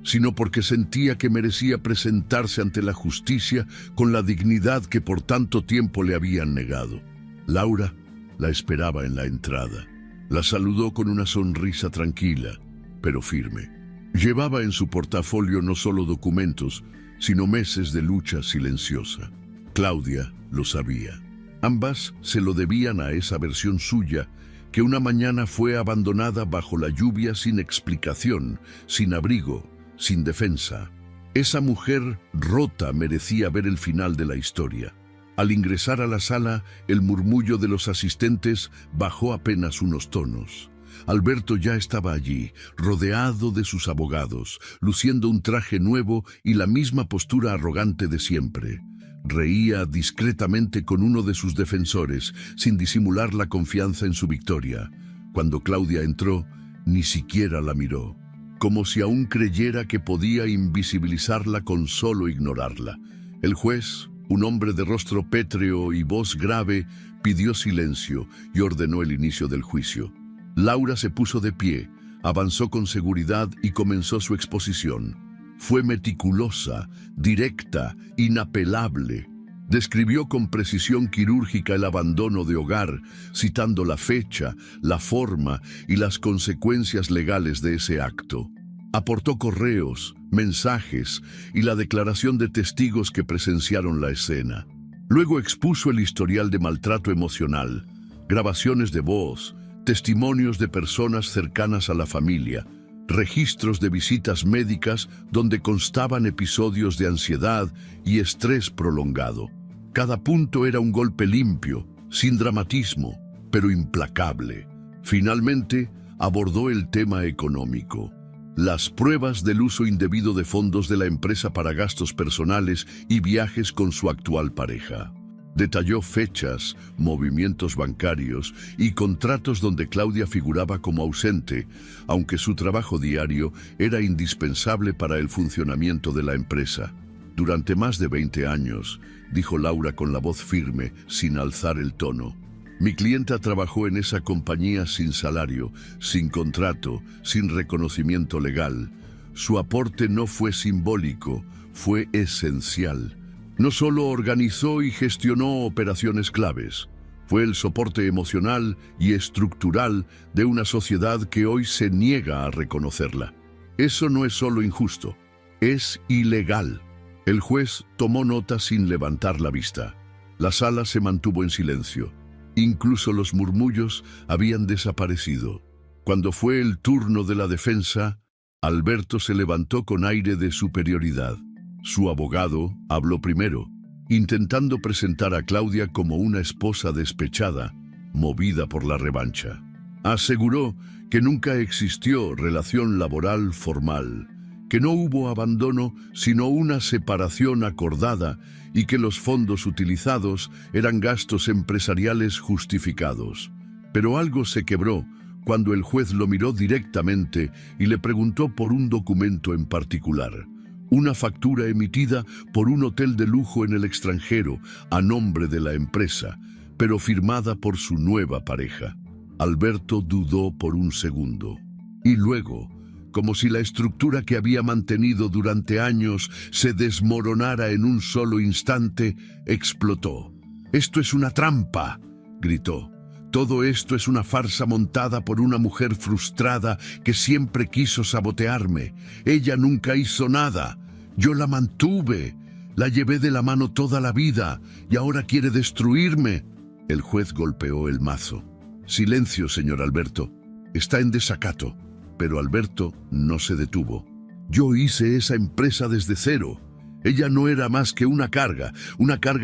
sino porque sentía que merecía presentarse ante la justicia con la dignidad que por tanto tiempo le habían negado. Laura la esperaba en la entrada. La saludó con una sonrisa tranquila, pero firme. Llevaba en su portafolio no solo documentos, sino meses de lucha silenciosa. Claudia lo sabía. Ambas se lo debían a esa versión suya, que una mañana fue abandonada bajo la lluvia sin explicación, sin abrigo, sin defensa. Esa mujer rota merecía ver el final de la historia. Al ingresar a la sala, el murmullo de los asistentes bajó apenas unos tonos. Alberto ya estaba allí, rodeado de sus abogados, luciendo un traje nuevo y la misma postura arrogante de siempre. Reía discretamente con uno de sus defensores, sin disimular la confianza en su victoria. Cuando Claudia entró, ni siquiera la miró, como si aún creyera que podía invisibilizarla con solo ignorarla. El juez, un hombre de rostro pétreo y voz grave, pidió silencio y ordenó el inicio del juicio. Laura se puso de pie, avanzó con seguridad y comenzó su exposición. Fue meticulosa, directa, inapelable. Describió con precisión quirúrgica el abandono de hogar, citando la fecha, la forma y las consecuencias legales de ese acto. Aportó correos, mensajes y la declaración de testigos que presenciaron la escena. Luego expuso el historial de maltrato emocional, grabaciones de voz, testimonios de personas cercanas a la familia, registros de visitas médicas donde constaban episodios de ansiedad y estrés prolongado. Cada punto era un golpe limpio, sin dramatismo, pero implacable. Finalmente, abordó el tema económico. Las pruebas del uso indebido de fondos de la empresa para gastos personales y viajes con su actual pareja. Detalló fechas, movimientos bancarios y contratos donde Claudia figuraba como ausente, aunque su trabajo diario era indispensable para el funcionamiento de la empresa. Durante más de 20 años, dijo Laura con la voz firme, sin alzar el tono, mi clienta trabajó en esa compañía sin salario, sin contrato, sin reconocimiento legal. Su aporte no fue simbólico, fue esencial. No solo organizó y gestionó operaciones claves, fue el soporte emocional y estructural de una sociedad que hoy se niega a reconocerla. Eso no es solo injusto, es ilegal. El juez tomó nota sin levantar la vista. La sala se mantuvo en silencio. Incluso los murmullos habían desaparecido. Cuando fue el turno de la defensa, Alberto se levantó con aire de superioridad. Su abogado habló primero, intentando presentar a Claudia como una esposa despechada, movida por la revancha. Aseguró que nunca existió relación laboral formal, que no hubo abandono sino una separación acordada y que los fondos utilizados eran gastos empresariales justificados. Pero algo se quebró cuando el juez lo miró directamente y le preguntó por un documento en particular. Una factura emitida por un hotel de lujo en el extranjero a nombre de la empresa, pero firmada por su nueva pareja. Alberto dudó por un segundo. Y luego, como si la estructura que había mantenido durante años se desmoronara en un solo instante, explotó. «¡Esto es una trampa!», gritó. «Todo esto es una farsa montada por una mujer frustrada que siempre quiso sabotearme. Ella nunca hizo nada. Yo la mantuve, la llevé de la mano toda la vida y ahora quiere destruirme». El juez golpeó el mazo. «Silencio, señor Alberto. Está en desacato». Pero Alberto no se detuvo. «Yo hice esa empresa desde cero. Ella no era más que una carga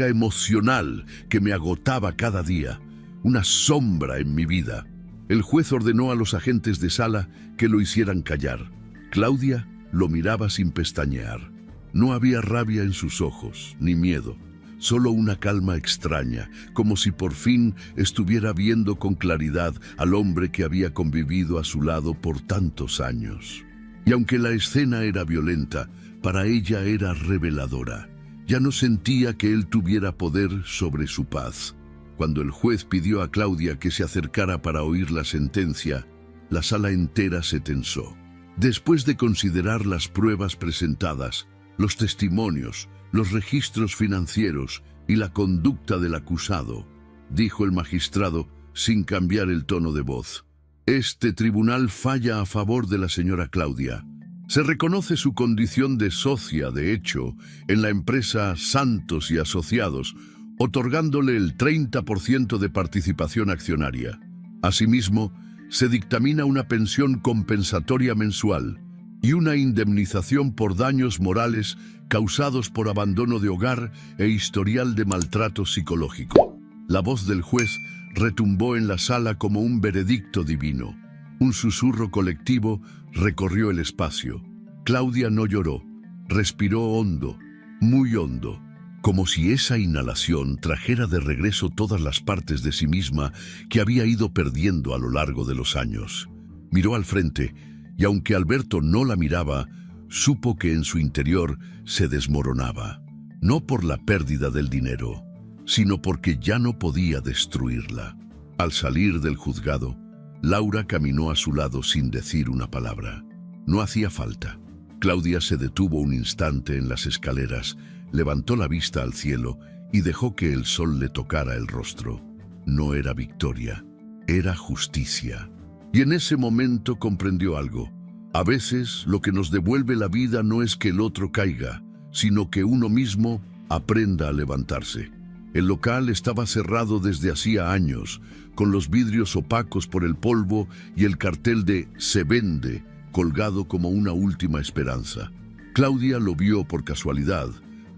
emocional que me agotaba cada día. Una sombra en mi vida». El juez ordenó a los agentes de sala que lo hicieran callar. Claudia lo miraba sin pestañear. No había rabia en sus ojos, ni miedo. Solo una calma extraña, como si por fin estuviera viendo con claridad al hombre que había convivido a su lado por tantos años. Y aunque la escena era violenta, para ella era reveladora. Ya no sentía que él tuviera poder sobre su paz. Cuando el juez pidió a Claudia que se acercara para oír la sentencia, la sala entera se tensó. Después de considerar las pruebas presentadas, los testimonios, los registros financieros y la conducta del acusado, dijo el magistrado sin cambiar el tono de voz: «Este tribunal falla a favor de la señora Claudia. Se reconoce su condición de socia, de hecho, en la empresa Santos y Asociados, otorgándole el 30% de participación accionaria. Asimismo, se dictamina una pensión compensatoria mensual y una indemnización por daños morales causados por abandono de hogar e historial de maltrato psicológico». La voz del juez retumbó en la sala como un veredicto divino. Un susurro colectivo recorrió el espacio. Claudia no lloró, respiró hondo, muy hondo, como si esa inhalación trajera de regreso todas las partes de sí misma que había ido perdiendo a lo largo de los años. Miró al frente y aunque Alberto no la miraba, supo que en su interior se desmoronaba, no por la pérdida del dinero, sino porque ya no podía destruirla. Al salir del juzgado, Laura caminó a su lado sin decir una palabra. No hacía falta. Claudia se detuvo un instante en las escaleras, levantó la vista al cielo y dejó que el sol le tocara el rostro. No era victoria, era justicia. Y en ese momento comprendió algo. A veces lo que nos devuelve la vida no es que el otro caiga, sino que uno mismo aprenda a levantarse. El local estaba cerrado desde hacía años, con los vidrios opacos por el polvo y el cartel de «Se vende» colgado como una última esperanza. Claudia lo vio por casualidad,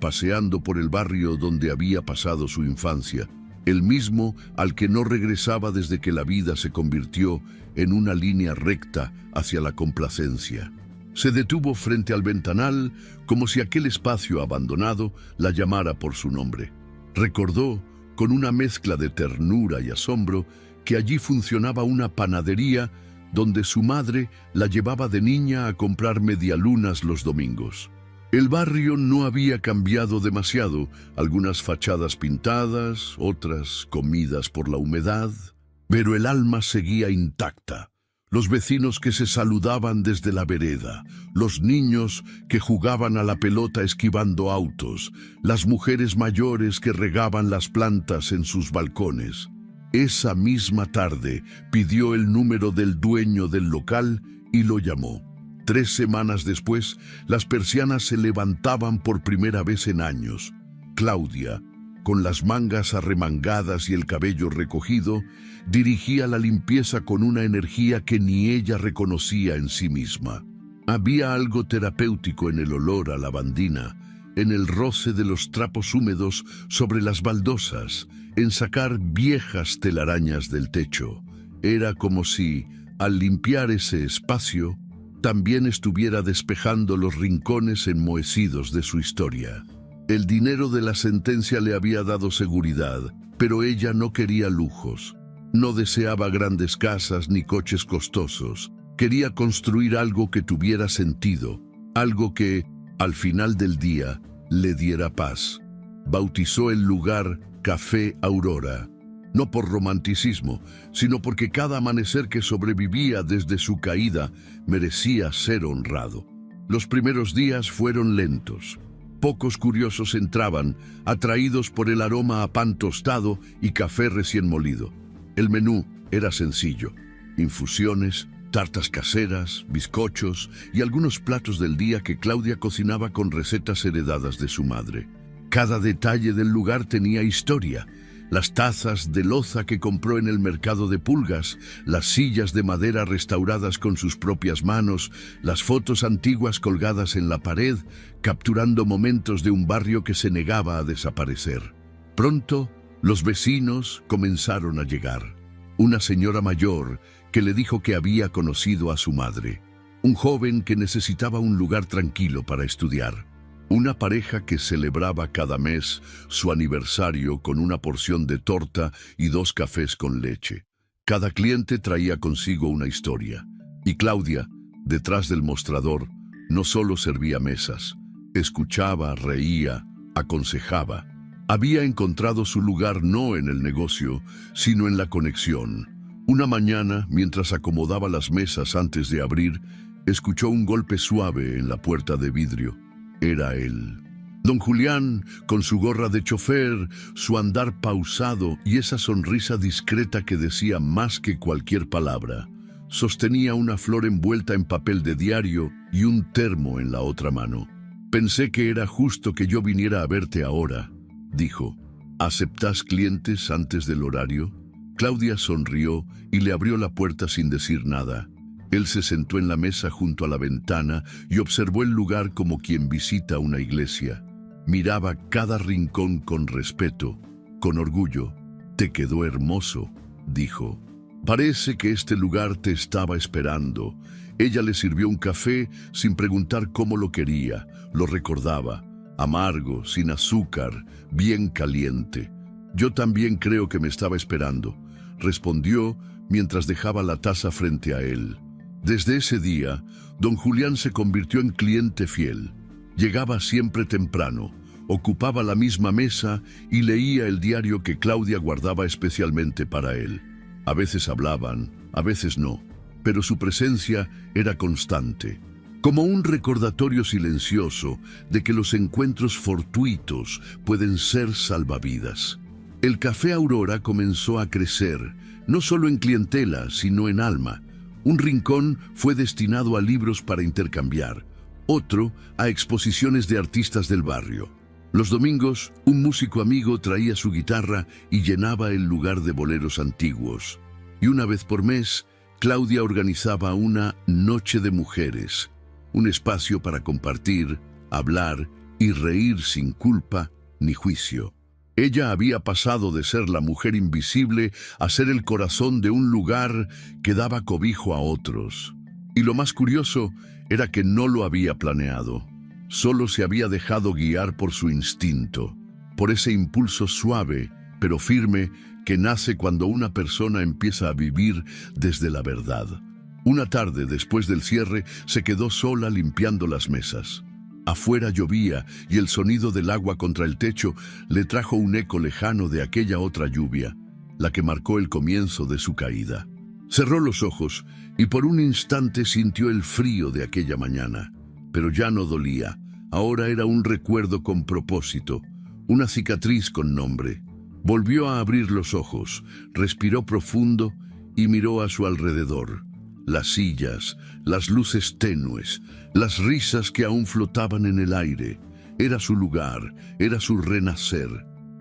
paseando por el barrio donde había pasado su infancia, el mismo al que no regresaba desde que la vida se convirtió en una línea recta hacia la complacencia. Se detuvo frente al ventanal como si aquel espacio abandonado la llamara por su nombre. Recordó, con una mezcla de ternura y asombro, que allí funcionaba una panadería donde su madre la llevaba de niña a comprar medialunas los domingos. El barrio no había cambiado demasiado, algunas fachadas pintadas, otras comidas por la humedad, pero el alma seguía intacta. Los vecinos que se saludaban desde la vereda, los niños que jugaban a la pelota esquivando autos, las mujeres mayores que regaban las plantas en sus balcones. Esa misma tarde pidió el número del dueño del local y lo llamó. 3 semanas después, las persianas se levantaban por primera vez en años. Claudia, con las mangas arremangadas y el cabello recogido, dirigía la limpieza con una energía que ni ella reconocía en sí misma. Había algo terapéutico en el olor a lavandina, en el roce de los trapos húmedos sobre las baldosas, en sacar viejas telarañas del techo. Era como si, al limpiar ese espacio, también estuviera despejando los rincones enmohecidos de su historia. El dinero de la sentencia le había dado seguridad, pero ella no quería lujos. No deseaba grandes casas ni coches costosos. Quería construir algo que tuviera sentido, algo que, al final del día, le diera paz. Bautizó el lugar Café Aurora, no por romanticismo, sino porque cada amanecer que sobrevivía desde su caída merecía ser honrado. Los primeros días fueron lentos. Pocos curiosos entraban, atraídos por el aroma a pan tostado y café recién molido. El menú era sencillo: infusiones, tartas caseras, bizcochos y algunos platos del día que Claudia cocinaba con recetas heredadas de su madre. Cada detalle del lugar tenía historia: las tazas de loza que compró en el mercado de Pulgas, las sillas de madera restauradas con sus propias manos, las fotos antiguas colgadas en la pared, capturando momentos de un barrio que se negaba a desaparecer. Pronto, los vecinos comenzaron a llegar. Una señora mayor que le dijo que había conocido a su madre, un joven que necesitaba un lugar tranquilo para estudiar, una pareja que celebraba cada mes su aniversario con una porción de torta y 2 cafés con leche. Cada cliente traía consigo una historia, y Claudia, detrás del mostrador, no solo servía mesas, escuchaba, reía, aconsejaba. Había encontrado su lugar no en el negocio, sino en la conexión. Una mañana, mientras acomodaba las mesas antes de abrir, escuchó un golpe suave en la puerta de vidrio. Era él. Don Julián, con su gorra de chofer, su andar pausado y esa sonrisa discreta que decía más que cualquier palabra. Sostenía una flor envuelta en papel de diario y un termo en la otra mano. «Pensé que era justo que yo viniera a verte ahora», dijo. «¿Aceptás clientes antes del horario?» Claudia sonrió y le abrió la puerta sin decir nada. Él se sentó en la mesa junto a la ventana y observó el lugar como quien visita una iglesia. Miraba cada rincón con respeto, con orgullo. «Te quedó hermoso», dijo. «Parece que este lugar te estaba esperando». Ella le sirvió un café sin preguntar cómo lo quería. Lo recordaba, amargo, sin azúcar, bien caliente. «Yo también creo que me estaba esperando», respondió mientras dejaba la taza frente a él. Desde ese día, don Julián se convirtió en cliente fiel. Llegaba siempre temprano, ocupaba la misma mesa y leía el diario que Claudia guardaba especialmente para él. A veces hablaban, a veces no, pero su presencia era constante, como un recordatorio silencioso de que los encuentros fortuitos pueden ser salvavidas. El Café Aurora comenzó a crecer, no solo en clientela, sino en alma. Un rincón fue destinado a libros para intercambiar, otro a exposiciones de artistas del barrio. Los domingos, un músico amigo traía su guitarra y llenaba el lugar de boleros antiguos. Y una vez por mes, Claudia organizaba una noche de mujeres, un espacio para compartir, hablar y reír sin culpa ni juicio. Ella había pasado de ser la mujer invisible a ser el corazón de un lugar que daba cobijo a otros. Y lo más curioso era que no lo había planeado. Solo se había dejado guiar por su instinto, por ese impulso suave, pero firme, que nace cuando una persona empieza a vivir desde la verdad. Una tarde, después del cierre, se quedó sola limpiando las mesas. Afuera llovía y el sonido del agua contra el techo le trajo un eco lejano de aquella otra lluvia, la que marcó el comienzo de su caída. Cerró los ojos y por un instante sintió el frío de aquella mañana, pero ya no dolía. Ahora era un recuerdo con propósito, una cicatriz con nombre. Volvió a abrir los ojos, respiró profundo y miró a su alrededor. Las sillas, las luces tenues, las risas que aún flotaban en el aire. Era su lugar, era su renacer.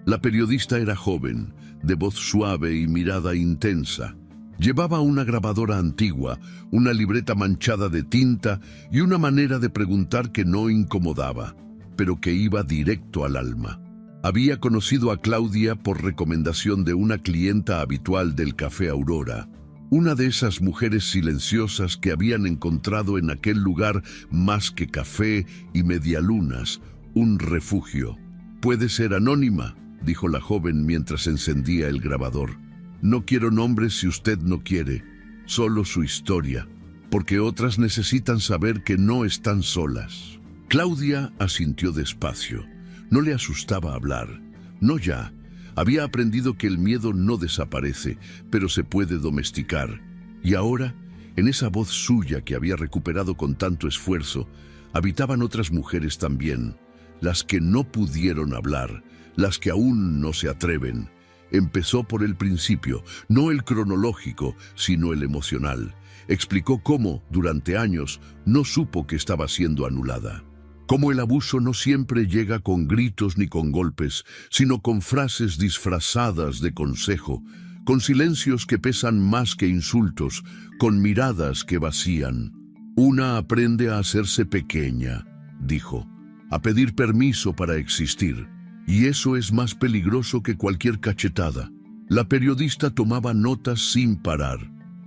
La periodista era joven, de voz suave y mirada intensa. Llevaba una grabadora antigua, una libreta manchada de tinta y una manera de preguntar que no incomodaba, pero que iba directo al alma. Había conocido a Claudia por recomendación de una clienta habitual del Café Aurora, una de esas mujeres silenciosas que habían encontrado en aquel lugar más que café y medialunas, un refugio. «Puede ser anónima», dijo la joven mientras encendía el grabador. «No quiero nombres si usted no quiere, solo su historia, porque otras necesitan saber que no están solas». Claudia asintió despacio. No le asustaba hablar. No ya. Había aprendido que el miedo no desaparece, pero se puede domesticar. Y ahora, en esa voz suya que había recuperado con tanto esfuerzo, habitaban otras mujeres también, las que no pudieron hablar, las que aún no se atreven. Empezó por el principio, no el cronológico, sino el emocional. Explicó cómo, durante años, no supo que estaba siendo anulada. Cómo el abuso no siempre llega con gritos ni con golpes, sino con frases disfrazadas de consejo, con silencios que pesan más que insultos, con miradas que vacían. «Una aprende a hacerse pequeña», dijo, «a pedir permiso para existir, y eso es más peligroso que cualquier cachetada». La periodista tomaba notas sin parar.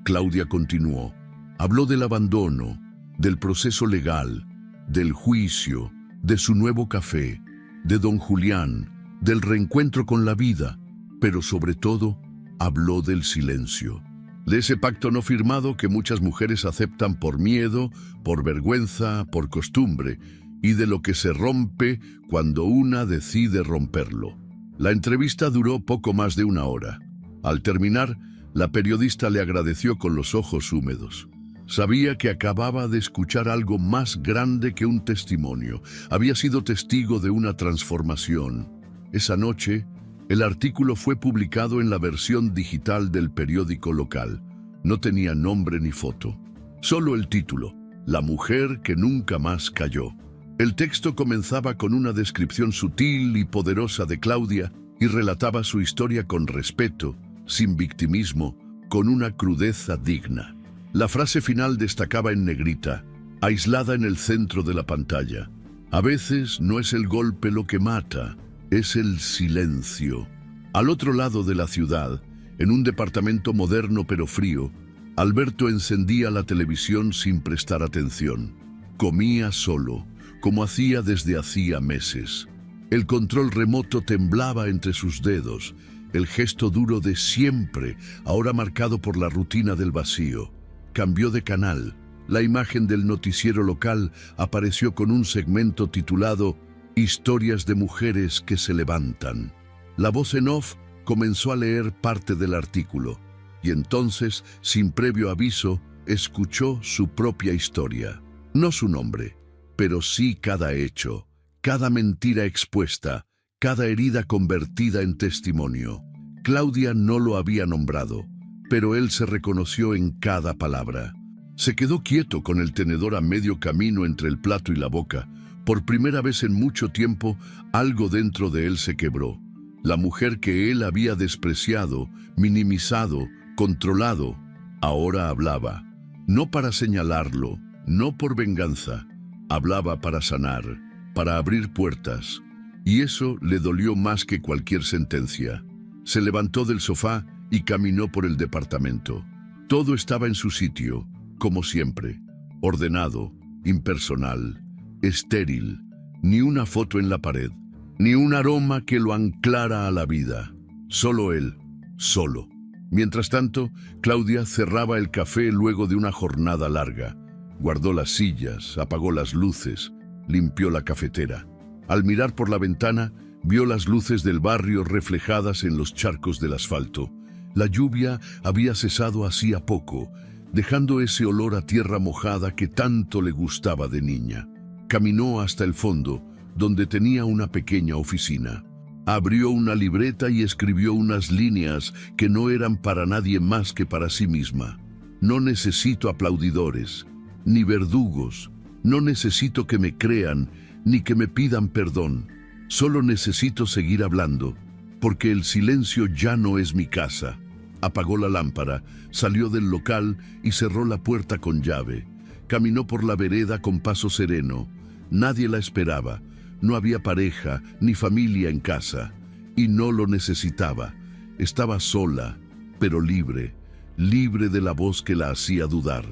Claudia continuó. Habló del abandono, del proceso legal, del juicio, de su nuevo café, de don Julián, del reencuentro con la vida, pero sobre todo habló del silencio, de ese pacto no firmado que muchas mujeres aceptan por miedo, por vergüenza, por costumbre, y de lo que se rompe cuando una decide romperlo. La entrevista duró poco más de una hora. Al terminar, la periodista le agradeció con los ojos húmedos. Sabía que acababa de escuchar algo más grande que un testimonio. Había sido testigo de una transformación. Esa noche, el artículo fue publicado en la versión digital del periódico local. No tenía nombre ni foto. Solo el título, La mujer que nunca más cayó. El texto comenzaba con una descripción sutil y poderosa de Claudia y relataba su historia con respeto, sin victimismo, con una crudeza digna. La frase final destacaba en negrita, aislada en el centro de la pantalla. A veces no es el golpe lo que mata, es el silencio. Al otro lado de la ciudad, en un departamento moderno pero frío, Alberto encendía la televisión sin prestar atención. Comía solo, como hacía desde hacía meses. El control remoto temblaba entre sus dedos, el gesto duro de siempre, ahora marcado por la rutina del vacío. Cambió de canal. La imagen del noticiero local apareció con un segmento titulado Historias de mujeres que se levantan. La voz en off comenzó a leer parte del artículo y entonces, sin previo aviso, escuchó su propia historia. No su nombre, pero sí cada hecho, cada mentira expuesta, cada herida convertida en testimonio. Claudia no lo había nombrado, pero él se reconoció en cada palabra. Se quedó quieto con el tenedor a medio camino entre el plato y la boca. Por primera vez en mucho tiempo, algo dentro de él se quebró. La mujer que él había despreciado, minimizado, controlado, ahora hablaba. No para señalarlo, no por venganza. Hablaba para sanar, para abrir puertas. Y eso le dolió más que cualquier sentencia. Se levantó del sofá y caminó por el departamento. Todo estaba en su sitio, como siempre, ordenado, impersonal, estéril, ni una foto en la pared, ni un aroma que lo anclara a la vida. Solo él, solo. Mientras tanto, Claudia cerraba el café luego de una jornada larga. Guardó las sillas, apagó las luces, limpió la cafetera. Al mirar por la ventana, vio las luces del barrio reflejadas en los charcos del asfalto. La lluvia había cesado hacía poco, dejando ese olor a tierra mojada que tanto le gustaba de niña. Caminó hasta el fondo, donde tenía una pequeña oficina. Abrió una libreta y escribió unas líneas que no eran para nadie más que para sí misma. No necesito aplaudidores, ni verdugos. No necesito que me crean, ni que me pidan perdón. Solo necesito seguir hablando, porque el silencio ya no es mi casa. apagó la lámpara, salió del local y cerró la puerta con llave. Caminó por la vereda con paso sereno. Nadie la esperaba. No había pareja ni familia en casa. Y no lo necesitaba. Estaba sola, pero libre. Libre de la voz que la hacía dudar.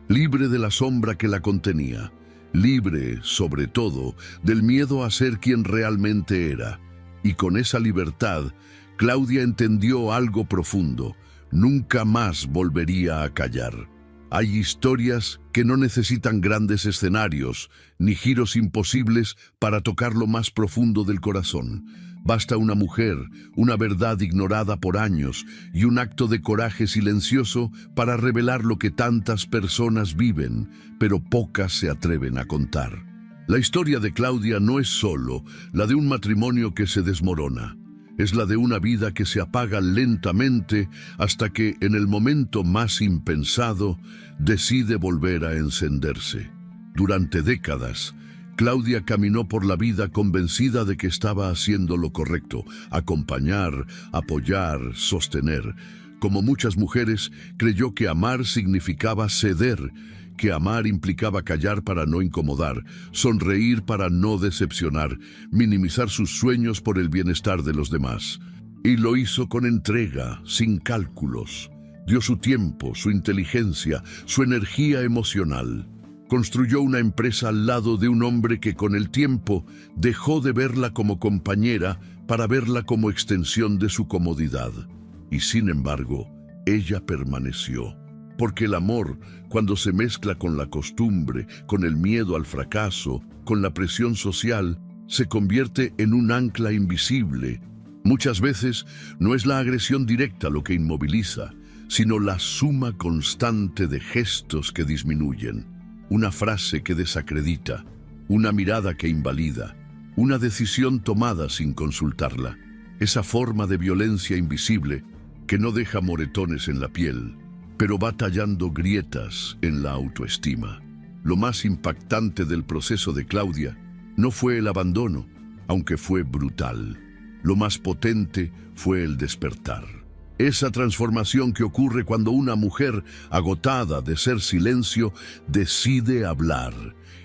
Libre de la sombra que la contenía. Libre, sobre todo, del miedo a ser quien realmente era. Y con esa libertad, Claudia entendió algo profundo. Nunca más volvería a callar. Hay historias que no necesitan grandes escenarios, ni giros imposibles para tocar lo más profundo del corazón. Basta una mujer, una verdad ignorada por años y un acto de coraje silencioso para revelar lo que tantas personas viven, pero pocas se atreven a contar. La historia de Claudia no es solo la de un matrimonio que se desmorona. Es la de una vida que se apaga lentamente hasta que, en el momento más impensado, decide volver a encenderse. Durante décadas, Claudia caminó por la vida convencida de que estaba haciendo lo correcto: acompañar, apoyar, sostener. Como muchas mujeres, creyó que amar significaba ceder, que amar implicaba callar para no incomodar, sonreír para no decepcionar, minimizar sus sueños por el bienestar de los demás. Y lo hizo con entrega, sin cálculos. Dio su tiempo, su inteligencia, su energía emocional. Construyó una empresa al lado de un hombre que con el tiempo dejó de verla como compañera para verla como extensión de su comodidad. Y sin embargo, ella permaneció. Porque el amor, cuando se mezcla con la costumbre, con el miedo al fracaso, con la presión social, se convierte en un ancla invisible. Muchas veces no es la agresión directa lo que inmoviliza, sino la suma constante de gestos que disminuyen. Una frase que desacredita, una mirada que invalida, una decisión tomada sin consultarla. Esa forma de violencia invisible que no deja moretones en la piel, pero va tallando grietas en la autoestima. Lo más impactante del proceso de Claudia no fue el abandono, aunque fue brutal. Lo más potente fue el despertar. Esa transformación que ocurre cuando una mujer, agotada de ser silencio, decide hablar.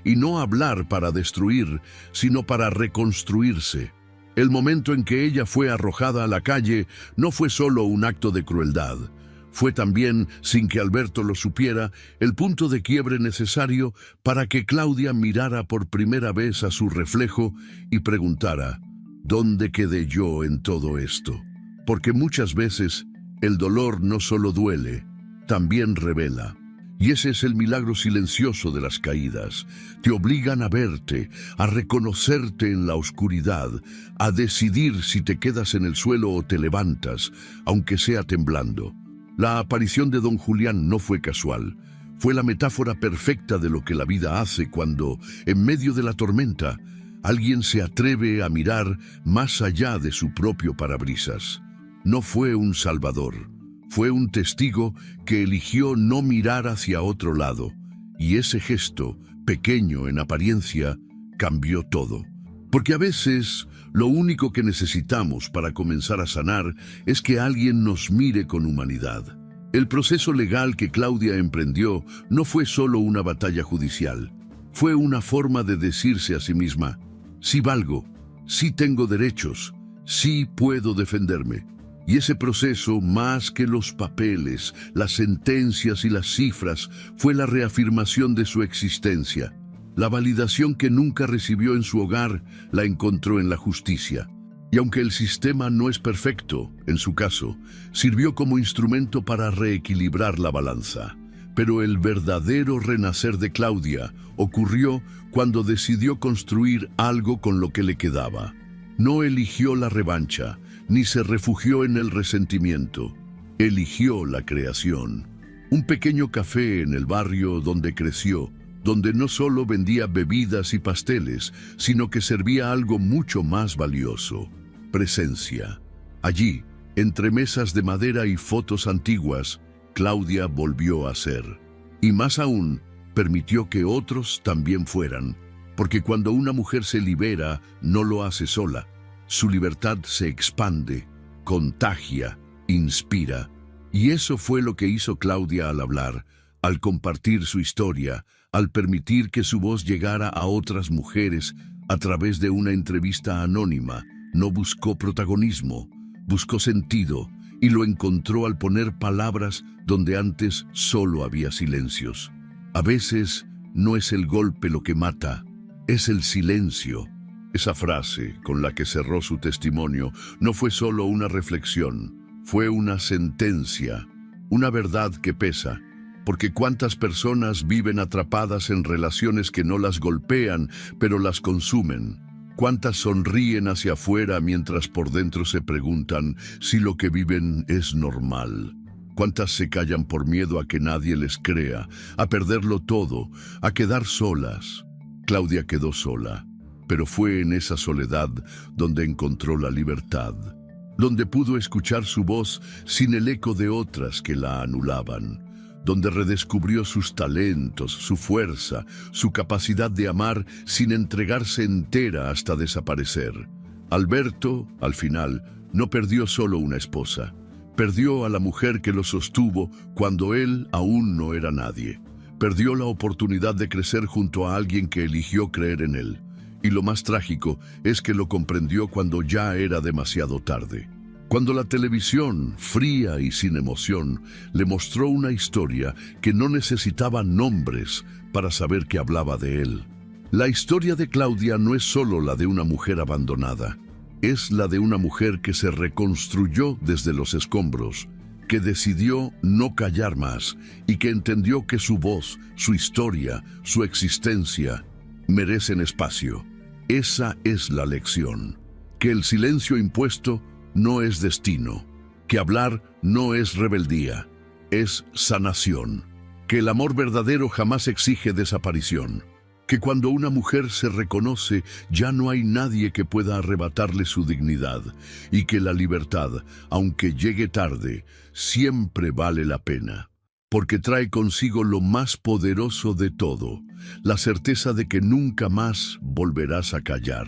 Y no hablar para destruir, sino para reconstruirse. El momento en que ella fue arrojada a la calle no fue solo un acto de crueldad. Fue también, sin que Alberto lo supiera, el punto de quiebre necesario para que Claudia mirara por primera vez a su reflejo y preguntara: ¿dónde quedé yo en todo esto? Porque muchas veces el dolor no solo duele, también revela. Y ese es el milagro silencioso de las caídas. Te obligan a verte, a reconocerte en la oscuridad, a decidir si te quedas en el suelo o te levantas, aunque sea temblando. La aparición de don Julián no fue casual. Fue la metáfora perfecta de lo que la vida hace cuando, en medio de la tormenta, alguien se atreve a mirar más allá de su propio parabrisas. No fue un salvador, fue un testigo que eligió no mirar hacia otro lado, y ese gesto, pequeño en apariencia, cambió todo. Porque a veces lo único que necesitamos para comenzar a sanar es que alguien nos mire con humanidad. El proceso legal que Claudia emprendió no fue solo una batalla judicial, fue una forma de decirse a sí misma: sí valgo, sí tengo derechos, sí puedo defenderme. Y ese proceso, más que los papeles, las sentencias y las cifras, fue la reafirmación de su existencia. La validación que nunca recibió en su hogar la encontró en la justicia. Y aunque el sistema no es perfecto, en su caso, sirvió como instrumento para reequilibrar la balanza. Pero el verdadero renacer de Claudia ocurrió cuando decidió construir algo con lo que le quedaba. No eligió la revancha, ni se refugió en el resentimiento. Eligió la creación. Un pequeño café en el barrio donde creció, donde no solo vendía bebidas y pasteles, sino que servía algo mucho más valioso: presencia. Allí, entre mesas de madera y fotos antiguas, Claudia volvió a ser. Y más aún, permitió que otros también fueran, porque cuando una mujer se libera, no lo hace sola. Su libertad se expande, contagia, inspira. Y eso fue lo que hizo Claudia al hablar, al compartir su historia, al permitir que su voz llegara a otras mujeres a través de una entrevista anónima. No buscó protagonismo, buscó sentido y lo encontró al poner palabras donde antes solo había silencios. A veces no es el golpe lo que mata, es el silencio. Esa frase con la que cerró su testimonio no fue solo una reflexión, fue una sentencia, una verdad que pesa. Porque cuántas personas viven atrapadas en relaciones que no las golpean, pero las consumen. Cuántas sonríen hacia afuera mientras por dentro se preguntan si lo que viven es normal. Cuántas se callan por miedo a que nadie les crea, a perderlo todo, a quedar solas. Claudia quedó sola, pero fue en esa soledad donde encontró la libertad, donde pudo escuchar su voz sin el eco de otras que la anulaban, donde redescubrió sus talentos, su fuerza, su capacidad de amar sin entregarse entera hasta desaparecer. Alberto, al final, no perdió solo una esposa, perdió a la mujer que lo sostuvo cuando él aún no era nadie. Perdió la oportunidad de crecer junto a alguien que eligió creer en él. Y lo más trágico es que lo comprendió cuando ya era demasiado tarde. Cuando la televisión, fría y sin emoción, le mostró una historia que no necesitaba nombres para saber que hablaba de él. La historia de Claudia no es solo la de una mujer abandonada, es la de una mujer que se reconstruyó desde los escombros, que decidió no callar más y que entendió que su voz, su historia, su existencia merecen espacio. Esa es la lección, que el silencio impuesto no es destino, que hablar no es rebeldía, es sanación, que el amor verdadero jamás exige desaparición, que cuando una mujer se reconoce ya no hay nadie que pueda arrebatarle su dignidad y que la libertad, aunque llegue tarde, siempre vale la pena, porque trae consigo lo más poderoso de todo, la certeza de que nunca más volverás a callar.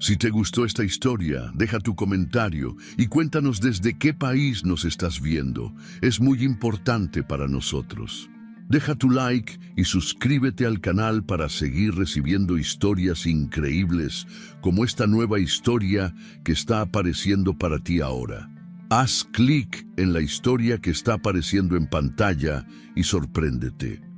Si te gustó esta historia, deja tu comentario y cuéntanos desde qué país nos estás viendo. Es muy importante para nosotros. Deja tu like y suscríbete al canal para seguir recibiendo historias increíbles como esta nueva historia que está apareciendo para ti ahora. Haz clic en la historia que está apareciendo en pantalla y sorpréndete.